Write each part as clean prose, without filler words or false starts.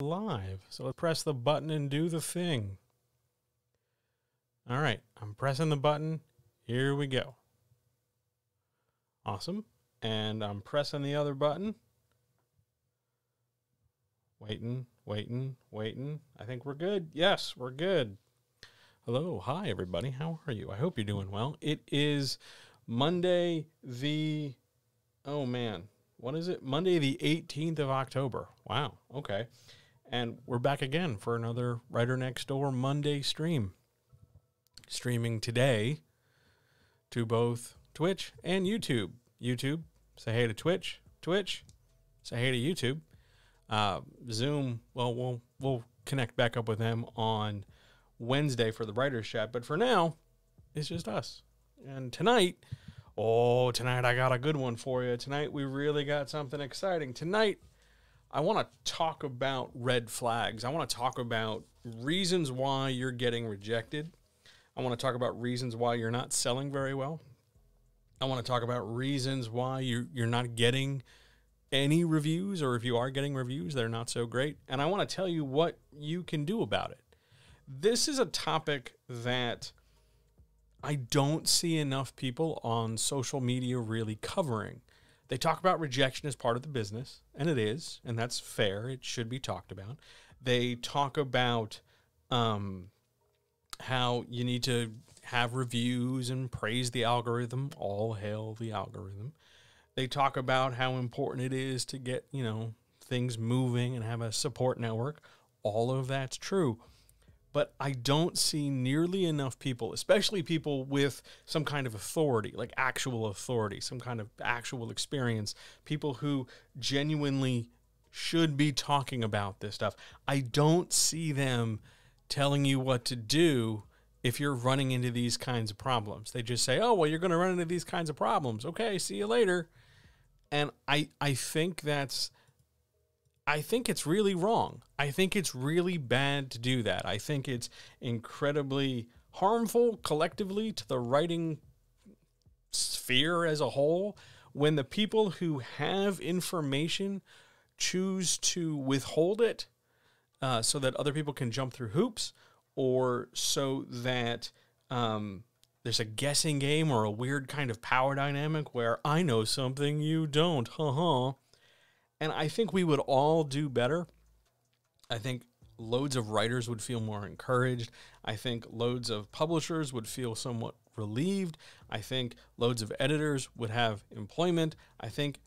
Live. So let's press the button and do the thing. All right, I'm pressing the button. Here we go. Awesome. And I'm pressing the other button. Waiting. I think we're good. Yes, we're good. Hello. Hi, everybody. How are you? I hope you're doing well. It is Monday what is it? Monday the 18th of October. Wow. Okay. And we're back again for another Writer Next Door Monday stream. Streaming today to both Twitch and YouTube. YouTube, say hey to Twitch. Twitch, say hey to YouTube. Zoom, well, we'll connect back up with them on Wednesday for the Writer's Chat. But for now, it's just us. And tonight I got a good one for you. Tonight, we really got something exciting. Tonight, I want to talk about red flags. I want to talk about reasons why you're getting rejected. I want to talk about reasons why you're not selling very well. I want to talk about reasons why you're not getting any reviews, or if you are getting reviews, they're not so great. And I want to tell you what you can do about it. This is a topic that I don't see enough people on social media really covering. They talk about rejection as part of the business, and it is, and that's fair. It should be talked about. They talk about how you need to have reviews and praise the algorithm. All hail the algorithm. They talk about how important it is to get, things moving and have a support network. All of that's true. But I don't see nearly enough people, especially people with some kind of authority, like actual authority, some kind of actual experience, people who genuinely should be talking about this stuff. I don't see them telling you what to do if you're running into these kinds of problems. They just say, oh, well, you're going to run into these kinds of problems. Okay, see you later. And I think it's really wrong. I think it's really bad to do that. I think it's incredibly harmful collectively to the writing sphere as a whole when the people who have information choose to withhold it so that other people can jump through hoops, or so that there's a guessing game or a weird kind of power dynamic where I know something you don't. And I think we would all do better. I think loads of writers would feel more encouraged. I think loads of publishers would feel somewhat relieved. I think loads of editors would have employment. I think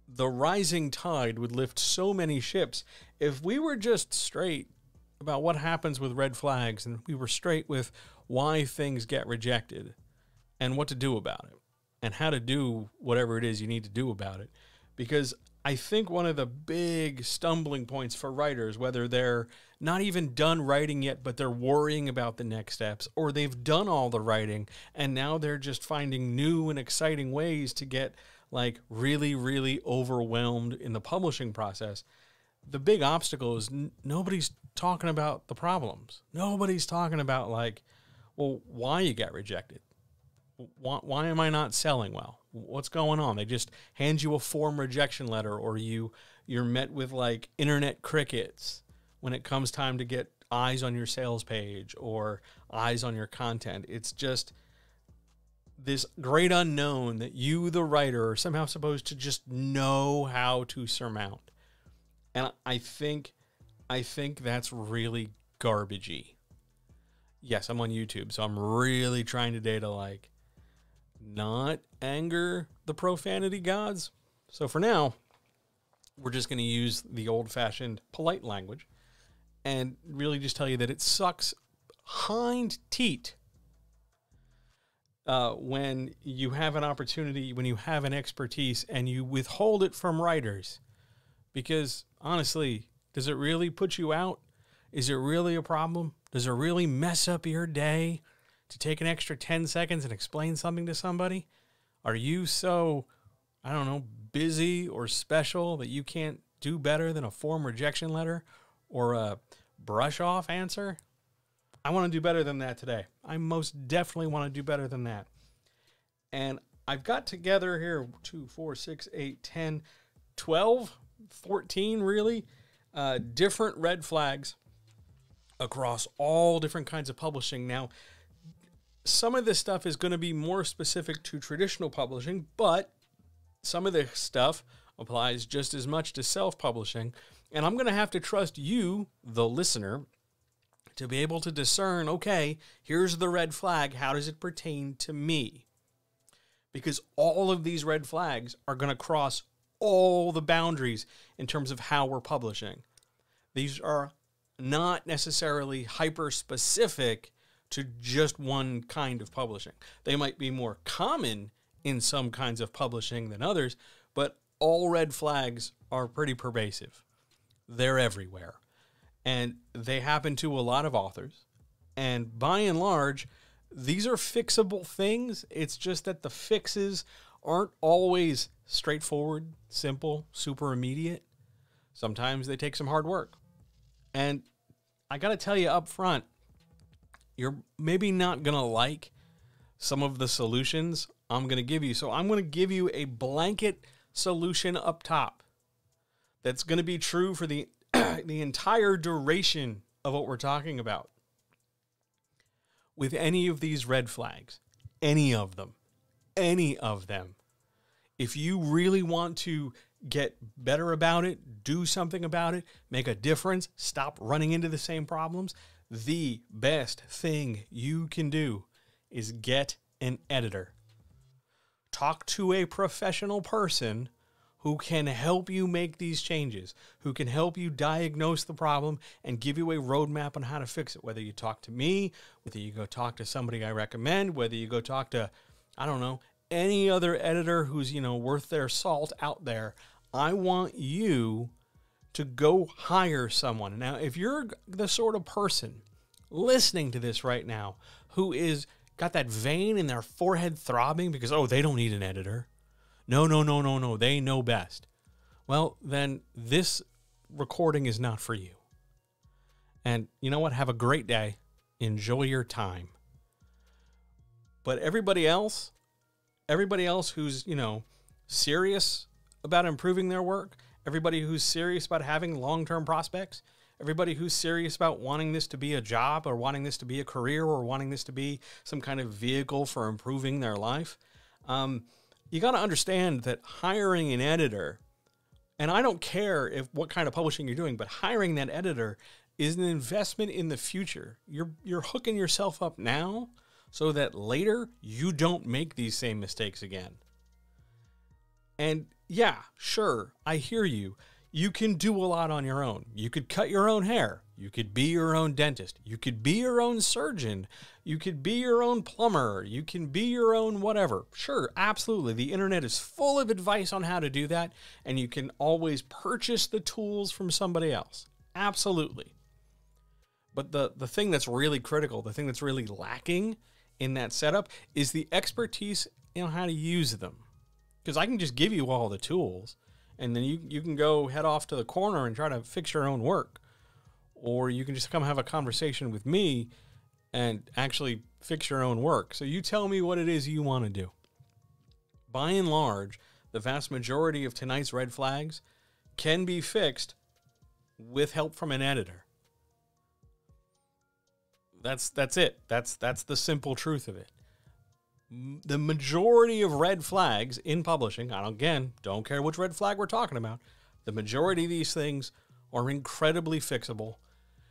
the rising tide would lift so many ships if we were just straight about what happens with red flags, and we were straight with why things get rejected and what to do about it and how to do whatever it is you need to do about it. Because I think one of the big stumbling points for writers, whether they're not even done writing yet, but they're worrying about the next steps, or they've done all the writing and now they're just finding new and exciting ways to get like really, really overwhelmed in the publishing process. The big obstacle is nobody's talking about the problems. Nobody's talking about like, well, why you got rejected. Why am I not selling well? What's going on? They just hand you a form rejection letter, or you're met with like internet crickets when it comes time to get eyes on your sales page or eyes on your content. It's just this great unknown that you, the writer, are somehow supposed to just know how to surmount. And I think that's really garbagey. Yes, I'm on YouTube, so I'm really trying today to like not anger the profanity gods. So for now, we're just going to use the old-fashioned polite language and really just tell you that it sucks hind teat when you have an opportunity, when you have an expertise, and you withhold it from writers. Because honestly, does it really put you out? Is it really a problem? Does it really mess up your day to take an extra 10 seconds and explain something to somebody? Are you so, I don't know, busy or special that you can't do better than a form rejection letter or a brush off answer? I want to do better than that today. I most definitely want to do better than that. And I've got together here 2, 4, 6, 8, 10, 12, 14 really different red flags across all different kinds of publishing. Now, some of this stuff is going to be more specific to traditional publishing, but some of this stuff applies just as much to self-publishing. And I'm going to have to trust you, the listener, to be able to discern, okay, here's the red flag. How does it pertain to me? Because all of these red flags are going to cross all the boundaries in terms of how we're publishing. These are not necessarily hyper-specific to just one kind of publishing. They might be more common in some kinds of publishing than others, but all red flags are pretty pervasive. They're everywhere. And they happen to a lot of authors. And by and large, these are fixable things. It's just that the fixes aren't always straightforward, simple, super immediate. Sometimes they take some hard work. And I got to tell you up front, you're maybe not going to like some of the solutions I'm going to give you. So I'm going to give you a blanket solution up top that's going to be true for the entire duration of what we're talking about. With any of these red flags, any of them, if you really want to get better about it, do something about it, make a difference, stop running into the same problems, the best thing you can do is get an editor. Talk to a professional person who can help you make these changes, who can help you diagnose the problem and give you a roadmap on how to fix it. Whether you talk to me, whether you go talk to somebody I recommend, whether you go talk to, I don't know, any other editor who's, worth their salt out there. I want you to go hire someone. Now, if you're the sort of person listening to this right now who is got that vein in their forehead throbbing because, they don't need an editor. No, they know best. Well, then this recording is not for you. And you know what? Have a great day. Enjoy your time. But everybody else who's, serious about improving their work, everybody who's serious about having long-term prospects, everybody who's serious about wanting this to be a job or wanting this to be a career or wanting this to be some kind of vehicle for improving their life, you got to understand that hiring an editor, and I don't care what kind of publishing you're doing, but hiring that editor is an investment in the future. You're hooking yourself up now so that later you don't make these same mistakes again. And yeah, sure, I hear you. You can do a lot on your own. You could cut your own hair. You could be your own dentist. You could be your own surgeon. You could be your own plumber. You can be your own whatever. Sure, absolutely. The internet is full of advice on how to do that, and you can always purchase the tools from somebody else. Absolutely. But the thing that's really critical, the thing that's really lacking in that setup is the expertise in how to use them. Because I can just give you all the tools, and then you can go head off to the corner and try to fix your own work. Or you can just come have a conversation with me and actually fix your own work. So you tell me what it is you want to do. By and large, the vast majority of tonight's red flags can be fixed with help from an editor. That's it. That's the simple truth of it. The majority of red flags in publishing, don't care which red flag we're talking about, the majority of these things are incredibly fixable.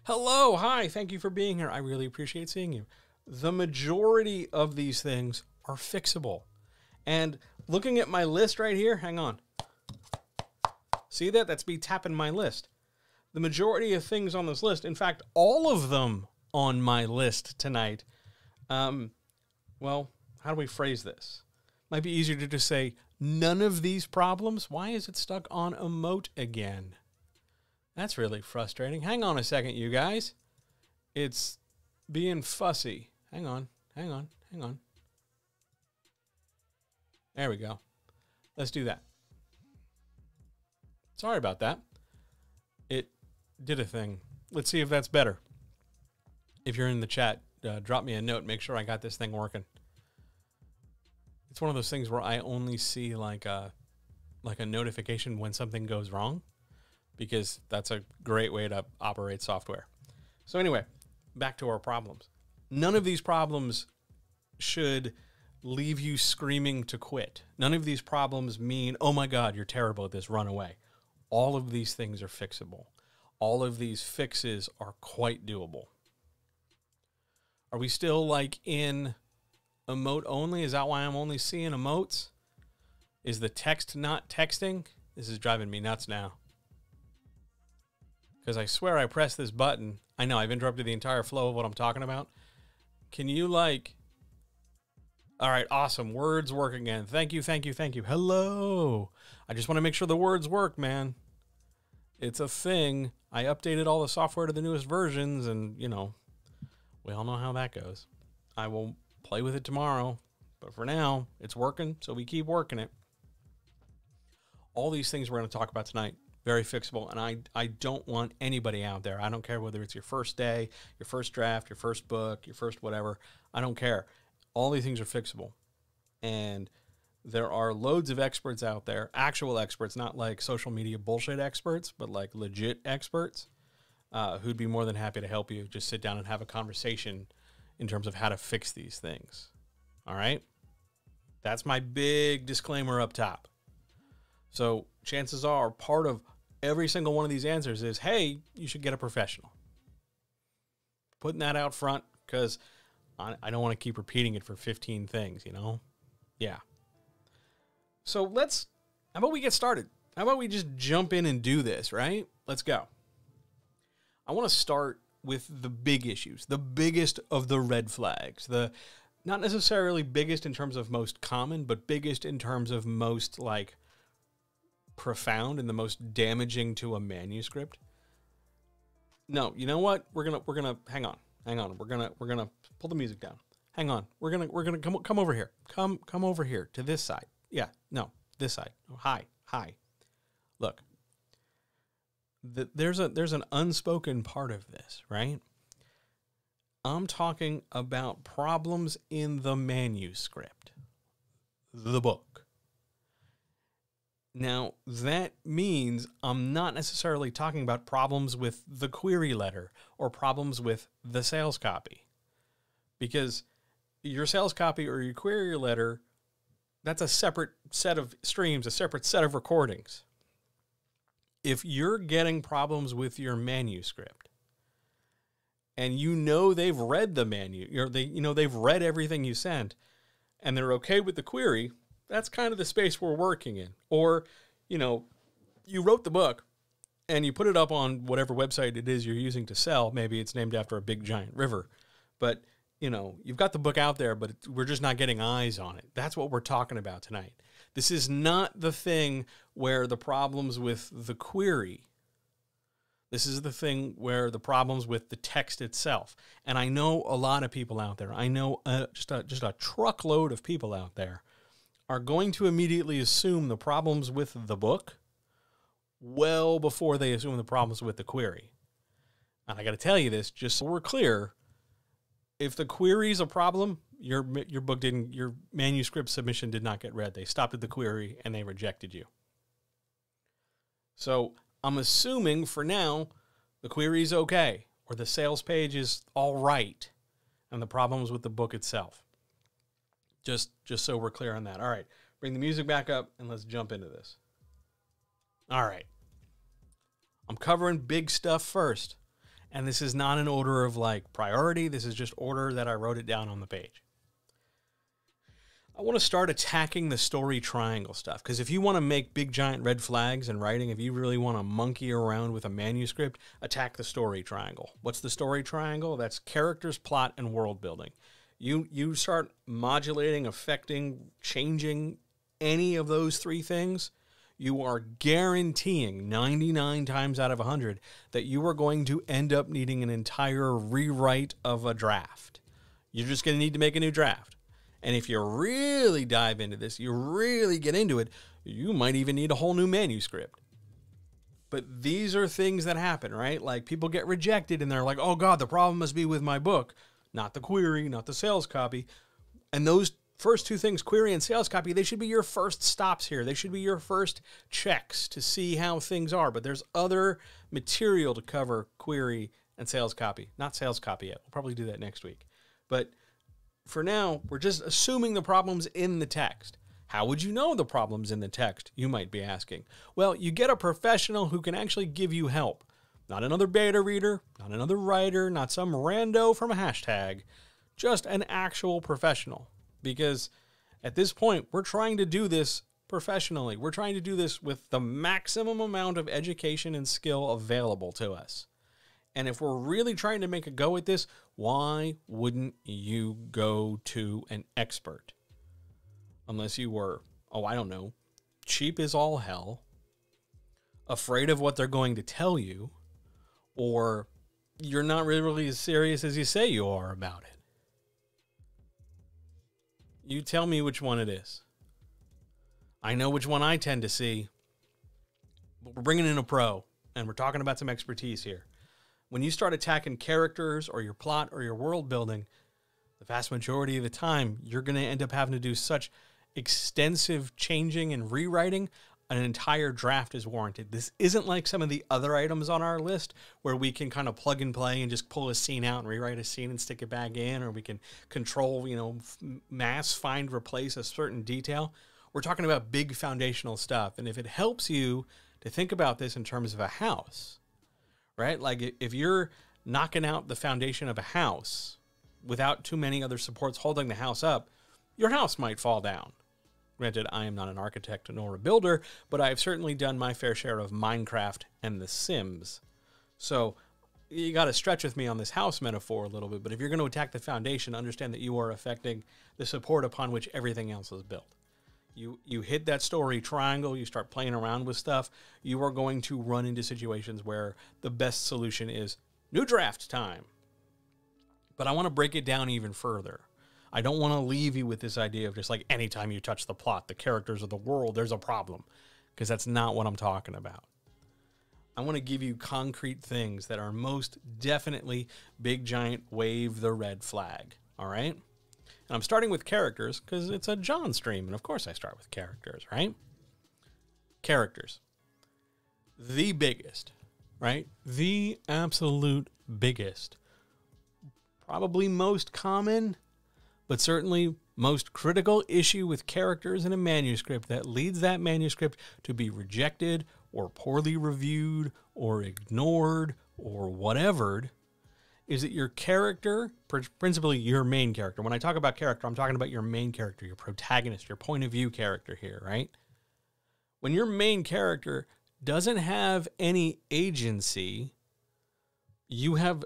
Hello, hi, thank you for being here. I really appreciate seeing you. The majority of these things are fixable. And looking at my list right here, hang on. See that? That's me tapping my list. The majority of things on this list, in fact, all of them on my list tonight, how do we phrase this? Might be easier to just say, none of these problems. Why is it stuck on emote again? That's really frustrating. Hang on a second, you guys. It's being fussy. Hang on. There we go. Let's do that. Sorry about that. It did a thing. Let's see if that's better. If you're in the chat, drop me a note. Make sure I got this thing working. It's one of those things where I only see like a notification when something goes wrong. because that's a great way to operate software. So anyway, back to our problems. None of these problems should leave you screaming to quit. None of these problems mean, oh my God, you're terrible at this, run away. All of these things are fixable. All of these fixes are quite doable. Are we still like in emote only? Is that why I'm only seeing emotes? Is the text not texting? This is driving me nuts now. Because I swear I pressed this button. I know I've interrupted the entire flow of what I'm talking about. Can you like... All right, awesome. Words work again. Thank you, thank you, thank you. Hello. I just want to make sure the words work, man. It's a thing. I updated all the software to the newest versions, and, you know, we all know how that goes. I will play with it tomorrow, but for now, it's working, so we keep working it. All these things we're going to talk about tonight, very fixable, and I don't want anybody out there. I don't care whether it's your first day, your first draft, your first book, your first whatever. I don't care. All these things are fixable. And there are loads of experts out there, actual experts, not like social media bullshit experts, but like legit experts who'd be more than happy to help you just sit down and have a conversation in terms of how to fix these things. All right? That's my big disclaimer up top. So chances are part of every single one of these answers is, hey, you should get a professional. Putting that out front because I don't want to keep repeating it for 15 things, you know? Yeah. So how about we get started? How about we just jump in and do this, right? Let's go. I want to start with the big issues, the biggest of the red flags, the not necessarily biggest in terms of most common, but biggest in terms of most like profound and the most damaging to a manuscript. No, you know what? We're gonna hang on. We're gonna pull the music down. Hang on. We're gonna come over here. Come over here to this side. Yeah, no, this side. Oh, hi. Look, there's an unspoken part of this, right? I'm talking about problems in the manuscript, the book. Now, that means I'm not necessarily talking about problems with the query letter or problems with the sales copy. Because your sales copy or your query letter, that's a separate set of streams, a separate set of recordings. If you're getting problems with your manuscript and you know they've read the they've read everything you sent and they're okay with the query, that's kind of the space we're working in. Or, you know, you wrote the book and you put it up on whatever website it is you're using to sell. Maybe it's named after a big giant river. But, you know, you've got the book out there, but we're just not getting eyes on it. That's what we're talking about tonight. This is not the thing where the problems with the query. This is the thing where the problems with the text itself. And I know a lot of people out there. I know just a truckload of people out there are going to immediately assume the problems with the book well before they assume the problems with the query. And I got to tell you this, just so we're clear, if the query is a problem, your manuscript submission did not get read. They stopped at the query and they rejected you. So I'm assuming for now the query is okay, or the sales page is all right, and the problems with the book itself. Just so we're clear on that. All right, bring the music back up and let's jump into this. All right. I'm covering big stuff first. And this is not in order of like priority. This is just order that I wrote it down on the page. I want to start attacking the story triangle stuff. Because if you want to make big giant red flags in writing, if you really want to monkey around with a manuscript, attack the story triangle. What's the story triangle? That's characters, plot, and world building. You start modulating, affecting, changing any of those three things, you are guaranteeing 99 times out of 100 that you are going to end up needing an entire rewrite of a draft. You're just going to need to make a new draft. And if you really dive into this, you really get into it, you might even need a whole new manuscript. But these are things that happen, right? Like people get rejected and they're like, oh God, the problem must be with my book. Not the query, not the sales copy. And those first two things, query and sales copy, they should be your first stops here. They should be your first checks to see how things are. But there's other material to cover query and sales copy. Not sales copy yet. We'll probably do that next week. But for now, we're just assuming the problem's in the text. How would you know the problem's in the text, you might be asking? Well, you get a professional who can actually give you help. Not another beta reader, not another writer, not some rando from a hashtag. Just an actual professional. Because at this point, we're trying to do this professionally. We're trying to do this with the maximum amount of education and skill available to us. And if we're really trying to make a go at this, why wouldn't you go to an expert? Unless you were, I don't know, cheap as all hell, afraid of what they're going to tell you, or you're not really as serious as you say you are about it. You tell me which one it is. I know which one I tend to see, but we're bringing in a pro, and we're talking about some expertise here. When you start attacking characters or your plot or your world building, the vast majority of the time, you're going to end up having to do such extensive changing and rewriting, an entire draft is warranted. This isn't like some of the other items on our list where we can kind of plug and play and just pull a scene out and rewrite a scene and stick it back in, or we can control, mass find, replace a certain detail. We're talking about big foundational stuff. And if it helps you to think about this in terms of a house, right? Like if you're knocking out the foundation of a house without too many other supports holding the house up, your house might fall down. Granted, I am not an architect nor a builder, but I've certainly done my fair share of Minecraft and The Sims. So you got to stretch with me on this house metaphor a little bit, but if you're going to attack the foundation, understand that you are affecting the support upon which everything else is built. You hit that story triangle, you start playing around with stuff, you are going to run into situations where the best solution is new draft time. But I want to break it down even further. I don't want to leave you with this idea of just like anytime you touch the plot, the characters of the world, there's a problem, because that's not what I'm talking about. I want to give you concrete things that are most definitely big, giant, wave the red flag, all right? And I'm starting with characters because it's a John stream, and of course I start with characters, right? Characters. The biggest, right? The absolute biggest. Probably most common, but certainly most critical issue with characters in a manuscript that leads that manuscript to be rejected or poorly reviewed or ignored or whatever is that your character, principally your main character, when I talk about character, I'm talking about your main character, your protagonist, your point of view character here, right? When your main character doesn't have any agency, you have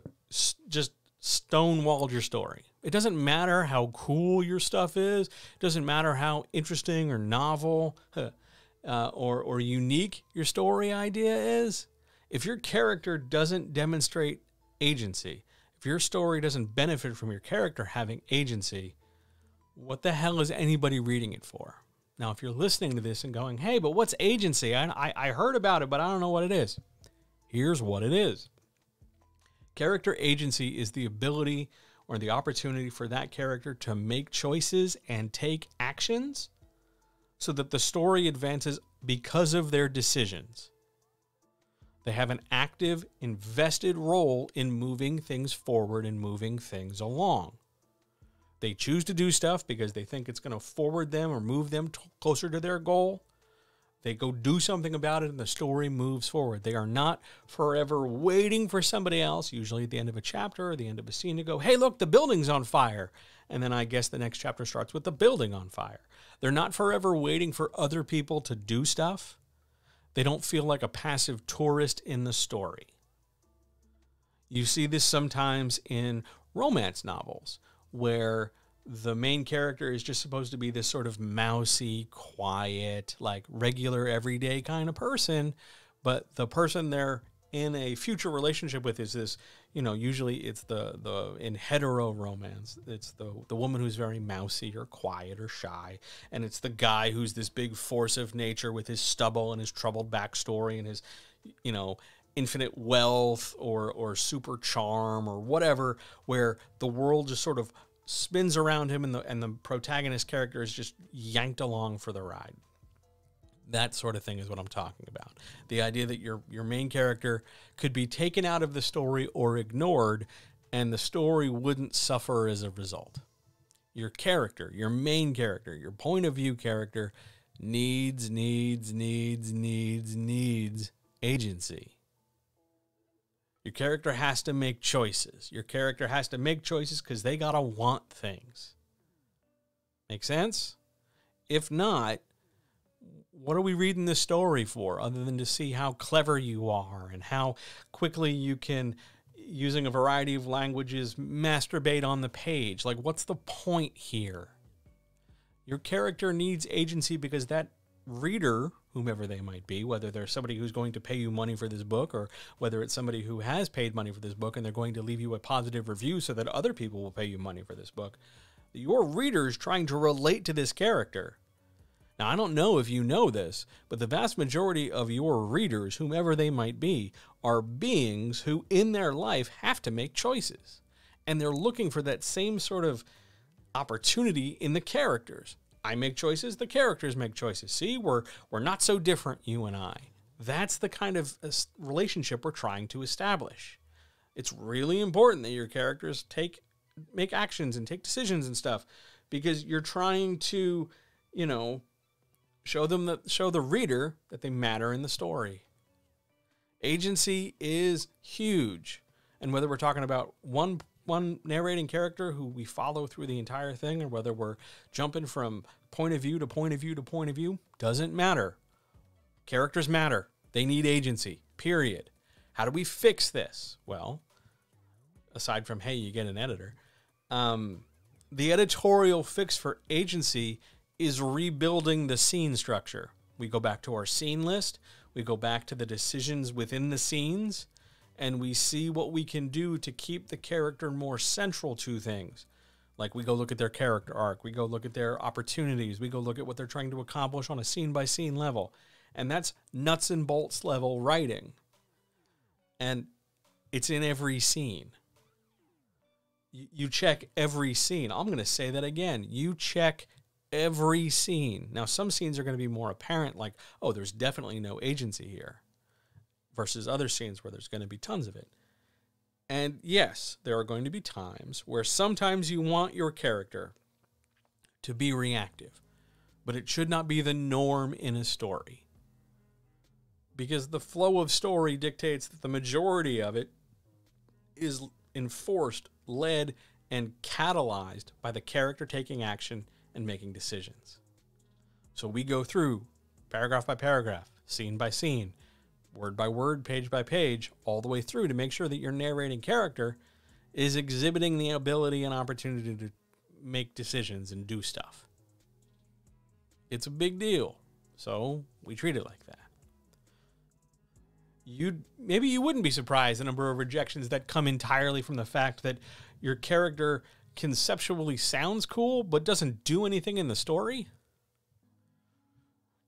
just stonewalled your story. It doesn't matter how cool your stuff is. It doesn't matter how interesting or novel or unique your story idea is. If your character doesn't demonstrate agency, if your story doesn't benefit from your character having agency, what the hell is anybody reading it for? Now, if you're listening to this and going, hey, but what's agency? I heard about it, but I don't know what it is. Here's what it is. Character agency is the ability or the opportunity for that character to make choices and take actions so that the story advances because of their decisions. They have an active, invested role in moving things forward and moving things along. They choose to do stuff because they think it's going to forward them or move them closer to their goal. They go do something about it and the story moves forward. They are not forever waiting for somebody else, usually at the end of a chapter or the end of a scene, to go, hey, look, the building's on fire. And then I guess the next chapter starts with the building on fire. They're not forever waiting for other people to do stuff. They don't feel like a passive tourist in the story. You see this sometimes in romance novels where the main character is just supposed to be this sort of mousy, quiet, like regular, everyday kind of person. But the person they're in a future relationship with is this, usually it's in hetero romance, it's the woman who's very mousy or quiet or shy. And it's the guy who's this big force of nature with his stubble and his troubled backstory and his, infinite wealth or super charm or whatever, where the world just sort of spins around him, and the protagonist character is just yanked along for the ride. That sort of thing is what I'm talking about. The idea that your main character could be taken out of the story or ignored, and the story wouldn't suffer as a result. Your character, your main character, your point of view character needs agency. Your character has to make choices. Your character has to make choices because they gotta want things. Make sense? If not, what are we reading this story for other than to see how clever you are and how quickly you can, using a variety of languages, masturbate on the page? Like, what's the point here? Your character needs agency because that reader, whomever they might be, whether they're somebody who's going to pay you money for this book or whether it's somebody who has paid money for this book and they're going to leave you a positive review so that other people will pay you money for this book, your reader is trying to relate to this character. Now, I don't know if you know this, but the vast majority of your readers, whomever they might be, are beings who in their life have to make choices. And they're looking for that same sort of opportunity in the characters. I make choices, the characters make choices. See, we're not so different, you and I. That's the kind of relationship we're trying to establish. It's really important that your characters make actions and take decisions and stuff, because you're trying to, show the reader that they matter in the story. Agency is huge. And whether we're talking about one narrating character who we follow through the entire thing, or whether we're jumping from point of view to point of view to point of view, doesn't matter. Characters matter. They need agency, period. How do we fix this? Well, aside from, hey, you get an editor, the editorial fix for agency is rebuilding the scene structure. We go back to our scene list, we go back to the decisions within the scenes, and we see what we can do to keep the character more central to things. Like, we go look at their character arc, we go look at their opportunities, we go look at what they're trying to accomplish on a scene-by-scene level. And that's nuts and bolts level writing. And it's in every scene. You check every scene. I'm going to say that again. You check every scene. Now, some scenes are going to be more apparent, like, oh, there's definitely no agency here, versus other scenes where there's going to be tons of it. And yes, there are going to be times where sometimes you want your character to be reactive, but it should not be the norm in a story. Because the flow of story dictates that the majority of it is enforced, led, and catalyzed by the character taking action and making decisions. So we go through paragraph by paragraph, scene by scene, word by word, page by page, all the way through to make sure that your narrating character is exhibiting the ability and opportunity to make decisions and do stuff. It's a big deal, so we treat it like that. Maybe you wouldn't be surprised the number of rejections that come entirely from the fact that your character conceptually sounds cool but doesn't do anything in the story.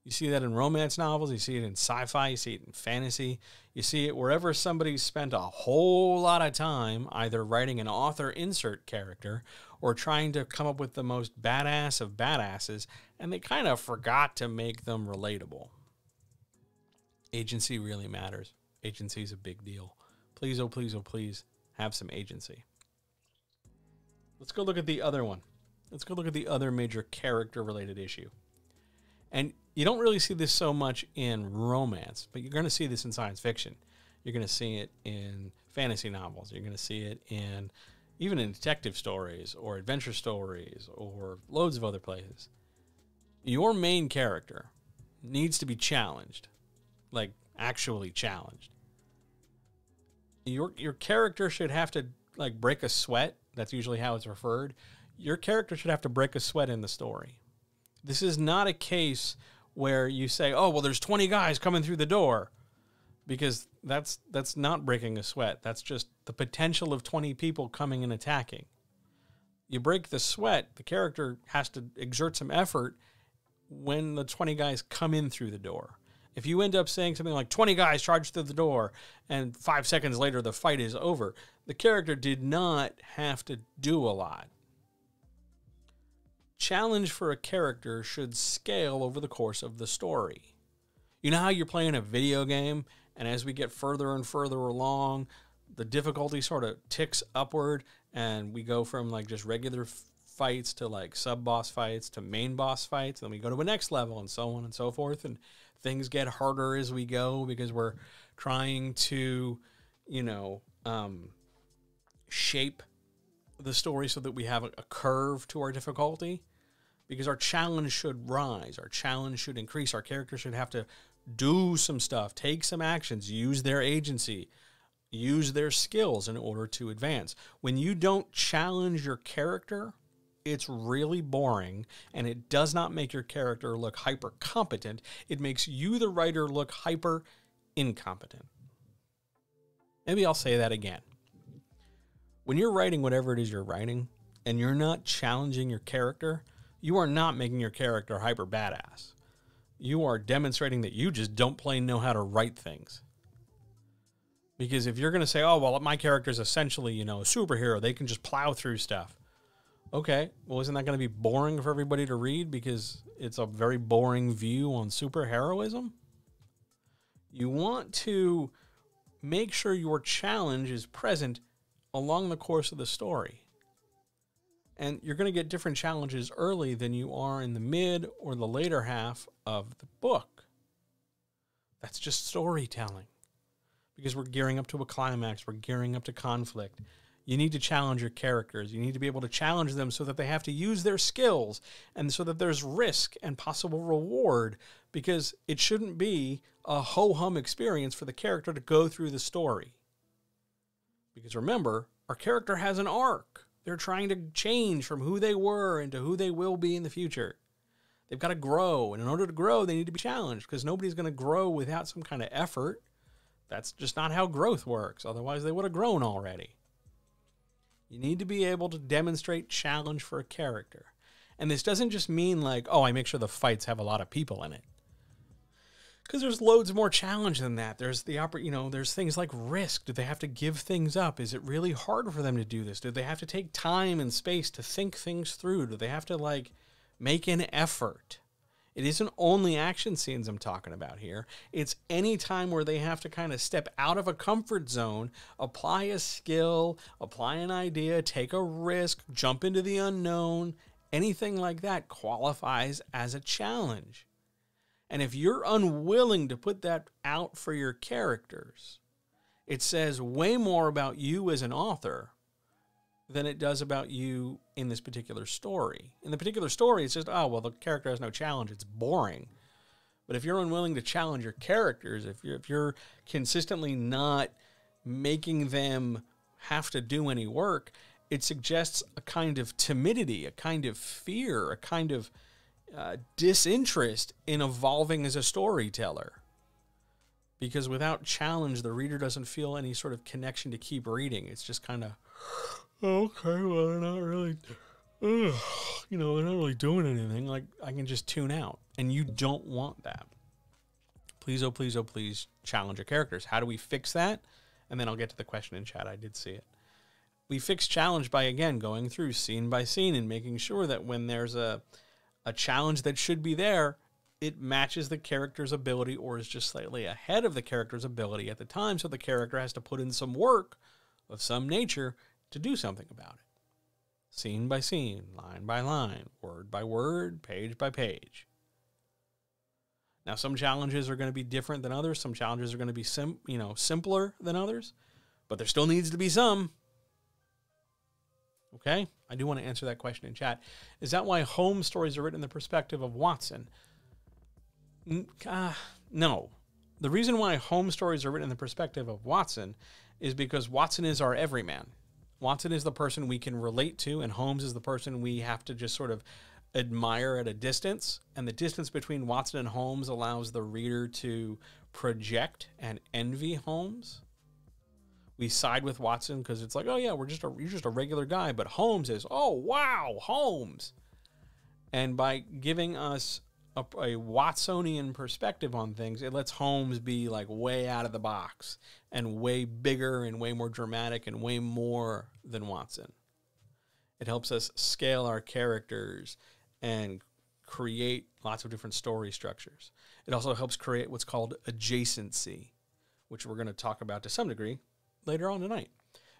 You see that in romance novels, you see it in sci-fi, you see it in fantasy, you see it wherever somebody's spent a whole lot of time either writing an author insert character or trying to come up with the most badass of badasses, and they kind of forgot to make them relatable. Agency really matters. Agency is a big deal. Please, oh please, oh please, have some agency. Let's go look at the other one. Let's go look at the other major character-related issue. And you don't really see this so much in romance, but you're going to see this in science fiction. You're going to see it in fantasy novels. You're going to see it even in detective stories or adventure stories or loads of other places. Your main character needs to be challenged, like actually challenged. Your character should have to like break a sweat. That's usually how it's referred. Your character should have to break a sweat in the story. This is not a case where you say, oh, well, there's 20 guys coming through the door, because that's not breaking a sweat. That's just the potential of 20 people coming and attacking. You break the sweat, the character has to exert some effort when the 20 guys come in through the door. If you end up saying something like 20 guys charged through the door and 5 seconds later the fight is over, the character did not have to do a lot. challenge for a character should scale over the course of the story. You know how you're playing a video game, and as we get further and further along, the difficulty sort of ticks upward, and we go from like just regular fights to like sub-boss fights to main boss fights, then we go to a next level, and so on and so forth, and things get harder as we go because we're trying to, shape the story so that we have a curve to our difficulty, because our challenge should rise, our challenge should increase, our character should have to do some stuff, take some actions, use their agency, use their skills in order to advance. When you don't challenge your character, it's really boring, and it does not make your character look hyper competent. It makes you, the writer, look hyper incompetent. Maybe I'll say that again. When you're writing whatever it is you're writing, and you're not challenging your character, you are not making your character hyper badass. You are demonstrating that you just don't plain know how to write things. Because if you're going to say, oh, well, my character is essentially, a superhero, they can just plow through stuff. Okay, well, isn't that going to be boring for everybody to read because it's a very boring view on superheroism? You want to make sure your challenge is present along the course of the story. And you're going to get different challenges early than you are in the mid or the later half of the book. That's just storytelling. Because we're gearing up to a climax, we're gearing up to conflict. You need to challenge your characters. You need to be able to challenge them so that they have to use their skills and so that there's risk and possible reward, because it shouldn't be a ho-hum experience for the character to go through the story. Because remember, our character has an arc. They're trying to change from who they were into who they will be in the future. They've got to grow, and in order to grow, they need to be challenged, because nobody's going to grow without some kind of effort. That's just not how growth works. Otherwise, they would have grown already. You need to be able to demonstrate challenge for a character. And this doesn't just mean like, oh, I make sure the fights have a lot of people in it. Because there's loads more challenge than that. There's there's things like risk. Do they have to give things up? Is it really hard for them to do this? Do they have to take time and space to think things through? Do they have to make an effort? It isn't only action scenes I'm talking about here. It's any time where they have to kind of step out of a comfort zone, apply a skill, apply an idea, take a risk, jump into the unknown. Anything like that qualifies as a challenge. And if you're unwilling to put that out for your characters, it says way more about you as an author than it does about you in this particular story. In the particular story, it's just, oh, well, the character has no challenge. It's boring. But if you're unwilling to challenge your characters, if you're consistently not making them have to do any work, it suggests a kind of timidity, a kind of fear, a kind of disinterest in evolving as a storyteller. Because without challenge, the reader doesn't feel any sort of connection to keep reading. It's just kind of, okay, well, they're not really, they're not really doing anything. Like, I can just tune out. And you don't want that. Please, oh, please, oh, please challenge your characters. How do we fix that? And then I'll get to the question in chat. I did see it. We fix challenge by, again, going through scene by scene and making sure that when there's a challenge that should be there, it matches the character's ability or is just slightly ahead of the character's ability at the time, so the character has to put in some work of some nature to do something about it. Scene by scene, line by line, word by word, page by page. Now, some challenges are going to be different than others. Some challenges are going to be simpler than others, but there still needs to be some. Okay? I do want to answer that question in chat. Is that why Holmes stories are written in the perspective of Watson? No. The reason why Holmes stories are written in the perspective of Watson is because Watson is our everyman. Watson is the person we can relate to, and Holmes is the person we have to just sort of admire at a distance. And the distance between Watson and Holmes allows the reader to project and envy Holmes. We side with Watson because it's like, oh yeah, you're just a regular guy. But Holmes is, oh wow, Holmes. And by giving us a Watsonian perspective on things, it lets Holmes be like way out of the box and way bigger and way more dramatic and way more than Watson. It helps us scale our characters and create lots of different story structures. It also helps create what's called adjacency, which we're going to talk about to some degree later on tonight.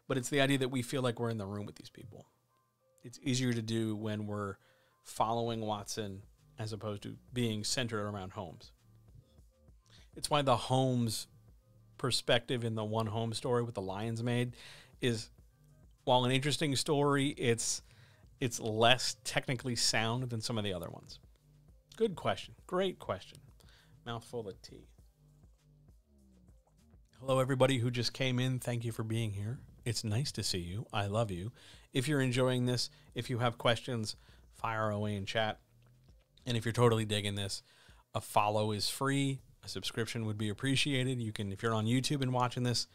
But it's the idea that we feel like we're in the room with these people. It's easier to do when we're following Watson as opposed to being centered around Holmes. It's why the Holmes perspective in the One Holmes story with the Lion's Maid is, while an interesting story, it's less technically sound than some of the other ones. Good question. Great question. Mouthful of tea. Hello, everybody who just came in. Thank you for being here. It's nice to see you. I love you. If you're enjoying this, if you have questions, fire away in chat. And if you're totally digging this, a follow is free. A subscription would be appreciated. You can, if you're on YouTube and watching this,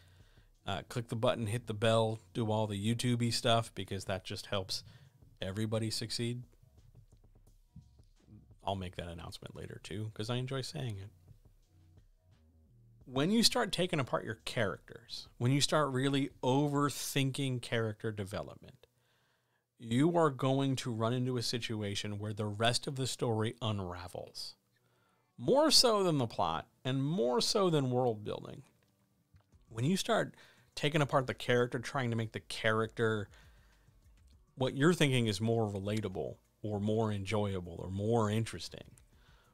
click the button, hit the bell, do all the YouTube-y stuff, because that just helps everybody succeed. I'll make that announcement later too, because I enjoy saying it. When you start taking apart your characters, when you start really overthinking character development, you are going to run into a situation where the rest of the story unravels. More so than the plot, and more so than world building. When you start taking apart the character, trying to make the character what you're thinking is more relatable, or more enjoyable, or more interesting,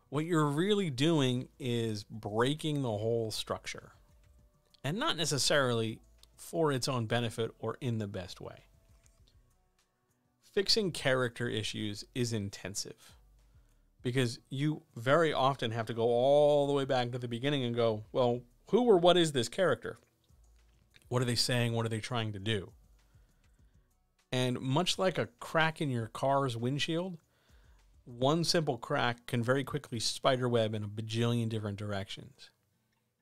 what you're really doing is breaking the whole structure. And not necessarily for its own benefit or in the best way. Fixing character issues is intensive, because you very often have to go all the way back to the beginning and go, well, who or what is this character? What are they saying? What are they trying to do? And much like a crack in your car's windshield, one simple crack can very quickly spiderweb in a bajillion different directions.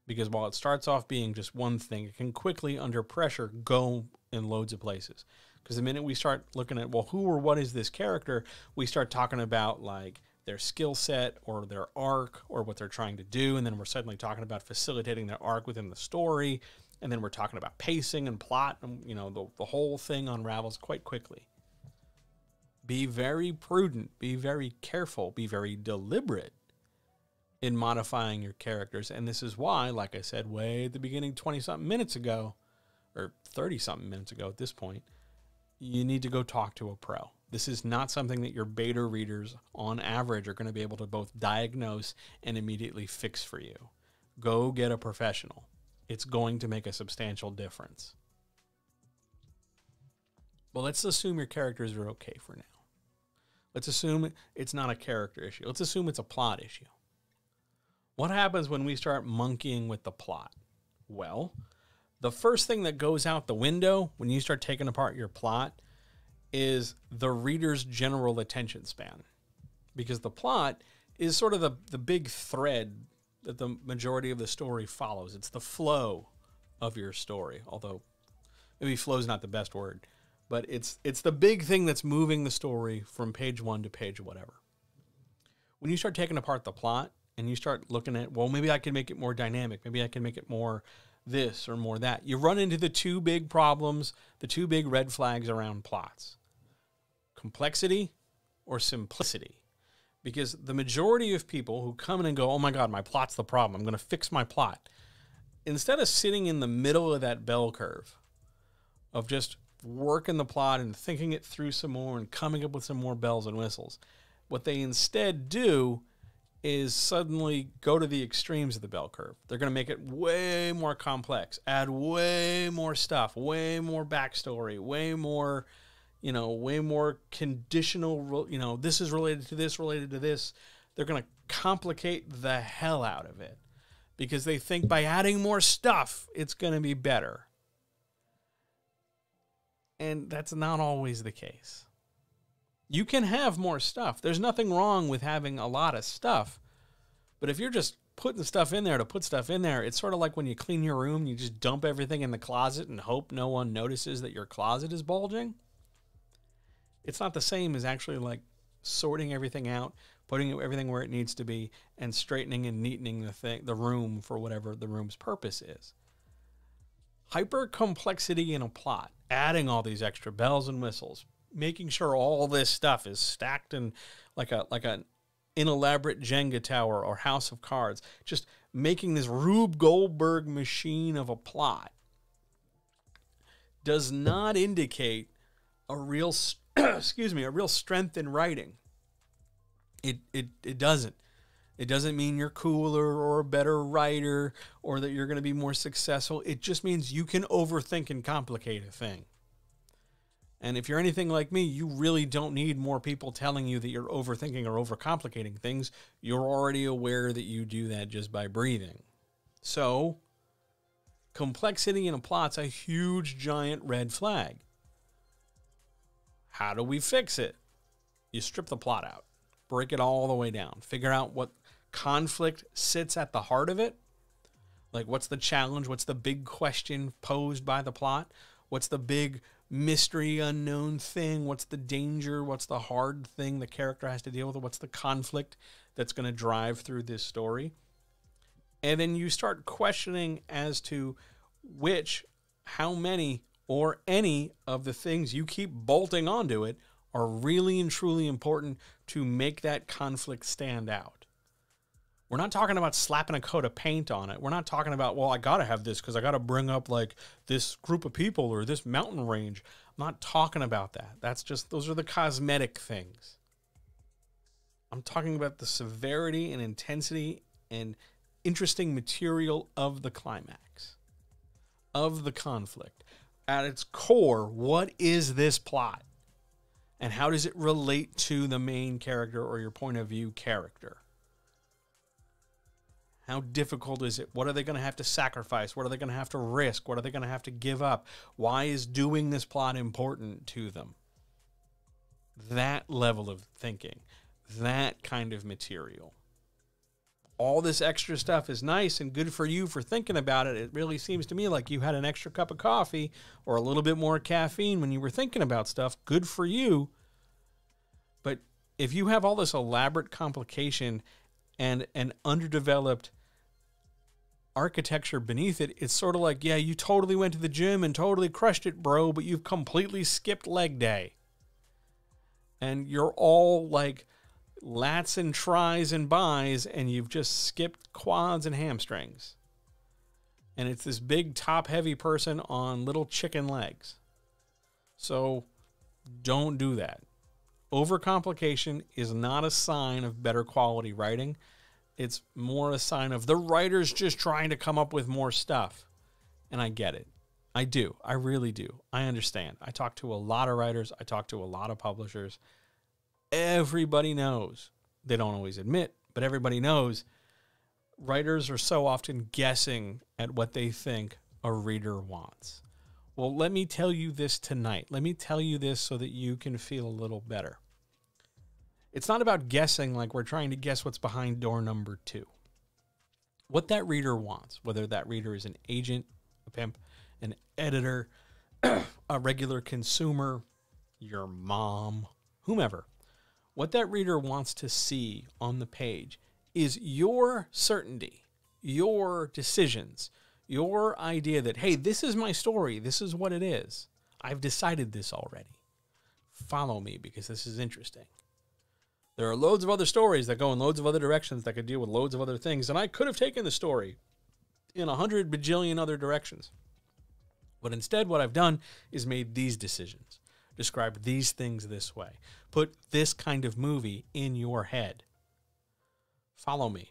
Because while it starts off being just one thing, it can quickly, under pressure, go in loads of places. Because the minute we start looking at, well, who or what is this character, we start talking about, like, their skill set or their arc or what they're trying to do. And then we're suddenly talking about facilitating their arc within the story. And then we're talking about pacing and plot. And, you know, the whole thing unravels quite quickly. Be very prudent. Be very careful. Be very deliberate in modifying your characters. And this is why, like I said, way at the beginning, 20-something minutes ago, or 30-something minutes ago at this point, you need to go talk to a pro. This is not something that your beta readers, on average, are going to be able to both diagnose and immediately fix for you. Go get a professional. It's going to make a substantial difference. Well, let's assume your characters are okay for now. Let's assume it's not a character issue. Let's assume it's a plot issue. What happens when we start monkeying with the plot? Well, the first thing that goes out the window when you start taking apart your plot is the reader's general attention span. Because the plot is sort of the big thread that the majority of the story follows. It's the flow of your story, although maybe flow is not the best word. But it's the big thing that's moving the story from page 1 to page whatever. When you start taking apart the plot and you start looking at, well, maybe I can make it more dynamic. Maybe I can make it more this or more that. You run into the two big problems, the two big red flags around plots. Complexity or simplicity. Because the majority of people who come in and go, oh my God, my plot's the problem, I'm going to fix my plot. Instead of sitting in the middle of that bell curve of just working the plot and thinking it through some more and coming up with some more bells and whistles, what they instead do is suddenly go to the extremes of the bell curve. They're going to make it way more complex, add way more stuff, way more backstory, way more conditional, this is related to this, related to this. They're going to complicate the hell out of it because they think by adding more stuff, it's going to be better. And that's not always the case. You can have more stuff. There's nothing wrong with having a lot of stuff. But if you're just putting stuff in there to put stuff in there, it's sort of like when you clean your room, you just dump everything in the closet and hope no one notices that your closet is bulging. It's not the same as actually like sorting everything out, putting everything where it needs to be, and straightening and neatening the room for whatever the room's purpose is. Hyper complexity in a plot, adding all these extra bells and whistles, making sure all this stuff is stacked in like an elaborate Jenga tower or house of cards, just making this Rube Goldberg machine of a plot, does not indicate a real a real strength in writing. It doesn't. It doesn't mean you're cooler or a better writer or that you're going to be more successful. It just means you can overthink and complicate a thing. And if you're anything like me, you really don't need more people telling you that you're overthinking or overcomplicating things. You're already aware that you do that just by breathing. So, complexity in a plot's a huge, giant red flag. How do we fix it? You strip the plot out. Break it all the way down. Figure out what conflict sits at the heart of it. Like, what's the challenge? What's the big question posed by the plot? What's the big mystery, unknown thing? What's the danger? What's the hard thing the character has to deal with? What's the conflict that's going to drive through this story? And then you start questioning as to which, how many, or any of the things you keep bolting onto it are really and truly important to make that conflict stand out. We're not talking about slapping a coat of paint on it. We're not talking about, well, I got to have this because I got to bring up like this group of people or this mountain range. I'm not talking about that. That's just, those are the cosmetic things. I'm talking about the severity and intensity and interesting material of the climax, of the conflict. At its core, what is this plot? And how does it relate to the main character or your point of view character? How difficult is it? What are they going to have to sacrifice? What are they going to have to risk? What are they going to have to give up? Why is doing this plot important to them? That level of thinking, that kind of material. All this extra stuff is nice and good for you for thinking about it. It really seems to me like you had an extra cup of coffee or a little bit more caffeine when you were thinking about stuff. Good for you. But if you have all this elaborate complication and an underdeveloped architecture beneath it, it's sort of like, yeah, you totally went to the gym and totally crushed it, bro, but you've completely skipped leg day. And you're all like lats and tries and buys, and you've just skipped quads and hamstrings. And it's this big top-heavy person on little chicken legs. So don't do that. Overcomplication is not a sign of better quality writing. It's more a sign of the writer's just trying to come up with more stuff. And I get it. I do. I really do. I understand. I talk to a lot of writers. I talk to a lot of publishers. Everybody knows. They don't always admit, but everybody knows writers are so often guessing at what they think a reader wants. Well, let me tell you this tonight. Let me tell you this so that you can feel a little better. It's not about guessing like we're trying to guess what's behind door number 2. What that reader wants, whether that reader is an agent, a pimp, an editor, a regular consumer, your mom, whomever, what that reader wants to see on the page is your certainty, your decisions, your idea that, hey, this is my story. This is what it is. I've decided this already. Follow me because this is interesting. There are loads of other stories that go in loads of other directions that could deal with loads of other things, and I could have taken the story in 100 bajillion other directions. But instead, what I've done is made these decisions, described these things this way, put this kind of movie in your head. Follow me,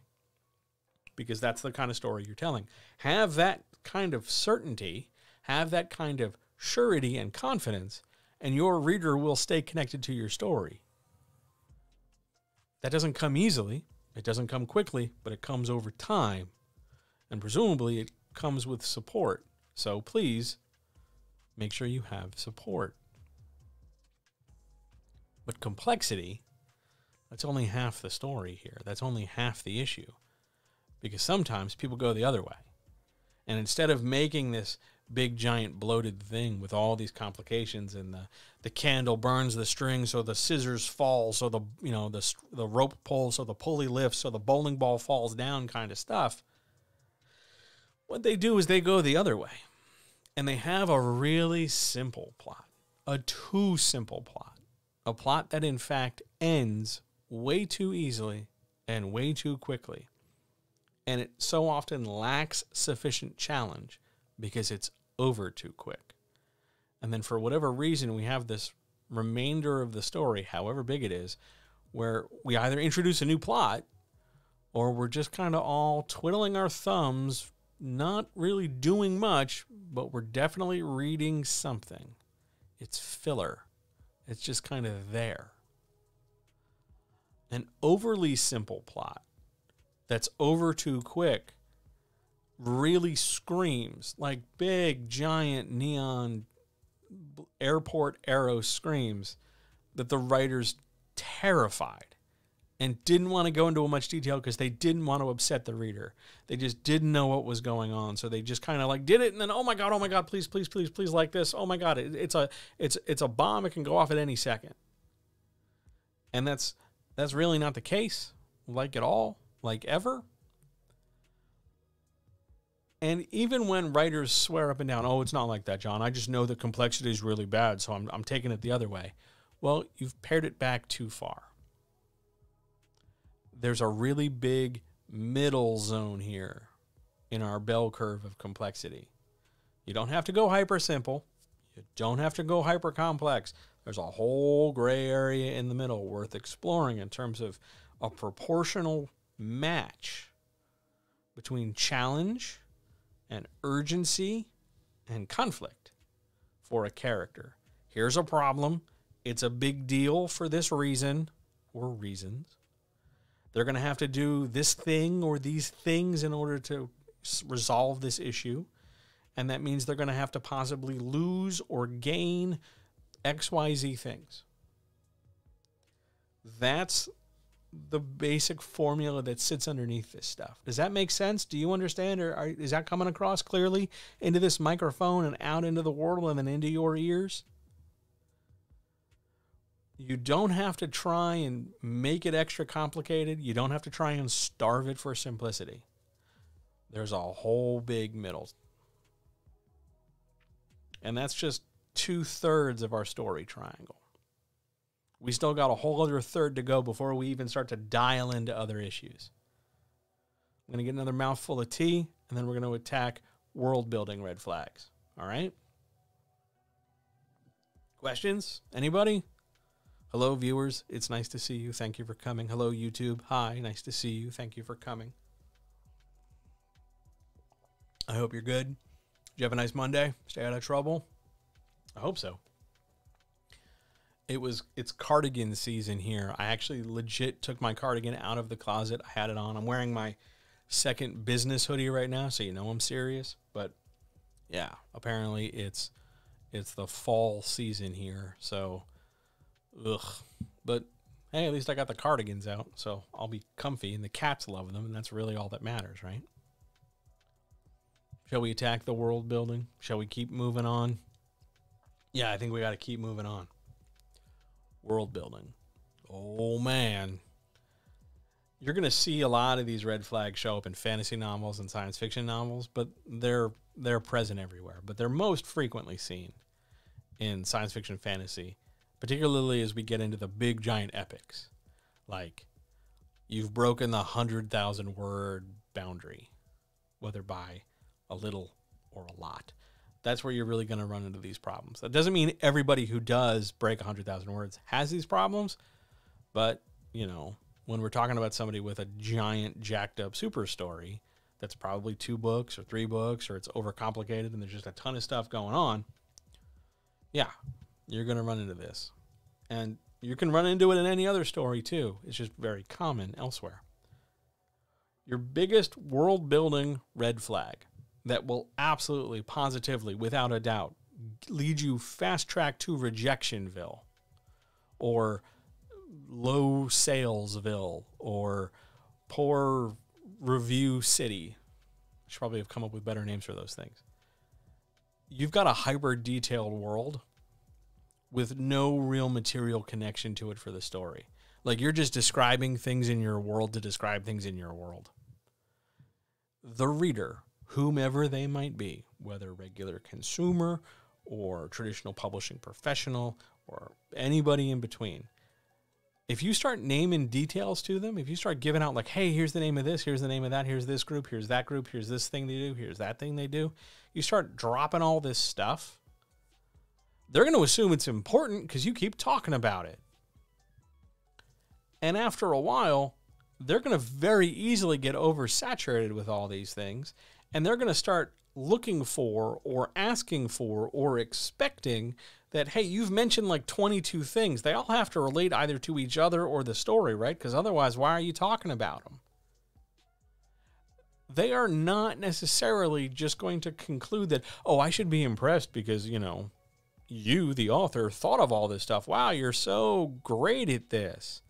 because that's the kind of story you're telling. Have that kind of certainty, have that kind of surety and confidence, and your reader will stay connected to your story. That doesn't come easily, it doesn't come quickly, but it comes over time, and presumably it comes with support. So please, make sure you have support. But complexity, that's only half the story here. That's only half the issue. Because sometimes people go the other way. And instead of making this big, giant, bloated thing with all these complications and the candle burns the string so the scissors fall, so the rope pulls, so the pulley lifts, so the bowling ball falls down kind of stuff, what they do is they go the other way. And they have a really simple plot. A too simple plot. A plot that in fact ends way too easily and way too quickly. And it so often lacks sufficient challenge because it's over too quick. And then for whatever reason, we have this remainder of the story, however big it is, where we either introduce a new plot or we're just kind of all twiddling our thumbs, not really doing much, but we're definitely reading something. It's filler. It's just kind of there. An overly simple plot that's over too quick really screams, like big, giant neon airport arrow screams, that the writers terrified and didn't want to go into much detail because they didn't want to upset the reader. They just didn't know what was going on. So they just kind of like did it. And then, oh my God, please, please, please, please like this. Oh my God, it's a bomb. It can go off at any second. And that's really not the case, like at all, like ever. And even when writers swear up and down, oh, it's not like that, John. I just know the complexity is really bad, so I'm taking it the other way. Well, you've pared it back too far. There's a really big middle zone here in our bell curve of complexity. You don't have to go hyper simple. You don't have to go hyper complex. There's a whole gray area in the middle worth exploring in terms of a proportional match between challenge and urgency and conflict for a character. Here's a problem. It's a big deal for this reason or reasons. They're going to have to do this thing or these things in order to resolve this issue. And that means they're going to have to possibly lose or gain XYZ things. That's the basic formula that sits underneath this stuff. Does that make sense? Do you understand? Or is that coming across clearly into this microphone and out into the world and then into your ears? You don't have to try and make it extra complicated. You don't have to try and starve it for simplicity. There's a whole big middle. And that's just 2/3 of our story triangle. We still got a whole other third to go before we even start to dial into other issues. I'm going to get another mouthful of tea, and then we're going to attack world-building red flags. All right? Questions? Anybody? Hello, viewers. It's nice to see you. Thank you for coming. Hello, YouTube. Hi. Nice to see you. Thank you for coming. I hope you're good. Did you have a nice Monday? Stay out of trouble? I hope so. It's cardigan season here. I actually legit took my cardigan out of the closet. I had it on. I'm wearing my second business hoodie right now, so you know I'm serious. But yeah, apparently it's the fall season here. So, ugh. But hey, at least I got the cardigans out, so I'll be comfy, and the cats love them, and that's really all that matters, right? Shall we attack the world building? Shall we keep moving on? Yeah, I think we got to keep moving on. World building. Oh, man. You're going to see a lot of these red flags show up in fantasy novels and science fiction novels, but they're present everywhere. But they're most frequently seen in science fiction fantasy, particularly as we get into the big, giant epics. Like, you've broken the 100,000 word boundary, whether by a little or a lot. That's where you're really going to run into these problems. That doesn't mean everybody who does break 100,000 words has these problems, but, you know, when we're talking about somebody with a giant jacked up super story that's probably 2 books or 3 books, or it's overcomplicated and there's just a ton of stuff going on, yeah, you're going to run into this. And you can run into it in any other story too. It's just very common elsewhere. Your biggest world building red flag that will absolutely, positively, without a doubt, lead you fast track to Rejectionville or Low Salesville or Poor Review City. I should probably have come up with better names for those things. You've got a hyper-detailed world with no real material connection to it for the story. Like, you're just describing things in your world to describe things in your world. The reader, whomever they might be, whether regular consumer or traditional publishing professional or anybody in between. If you start naming details to them, if you start giving out like, hey, here's the name of this, here's the name of that, here's this group, here's that group, here's this thing they do, here's that thing they do, you start dropping all this stuff, they're going to assume it's important because you keep talking about it. And after a while, they're going to very easily get oversaturated with all these things, and they're going to start looking for or asking for or expecting that, hey, you've mentioned like 22 things. They all have to relate either to each other or the story, right? Because otherwise, why are you talking about them? They are not necessarily just going to conclude that, oh, I should be impressed because, you know, you, the author, thought of all this stuff. Wow, you're so great at this.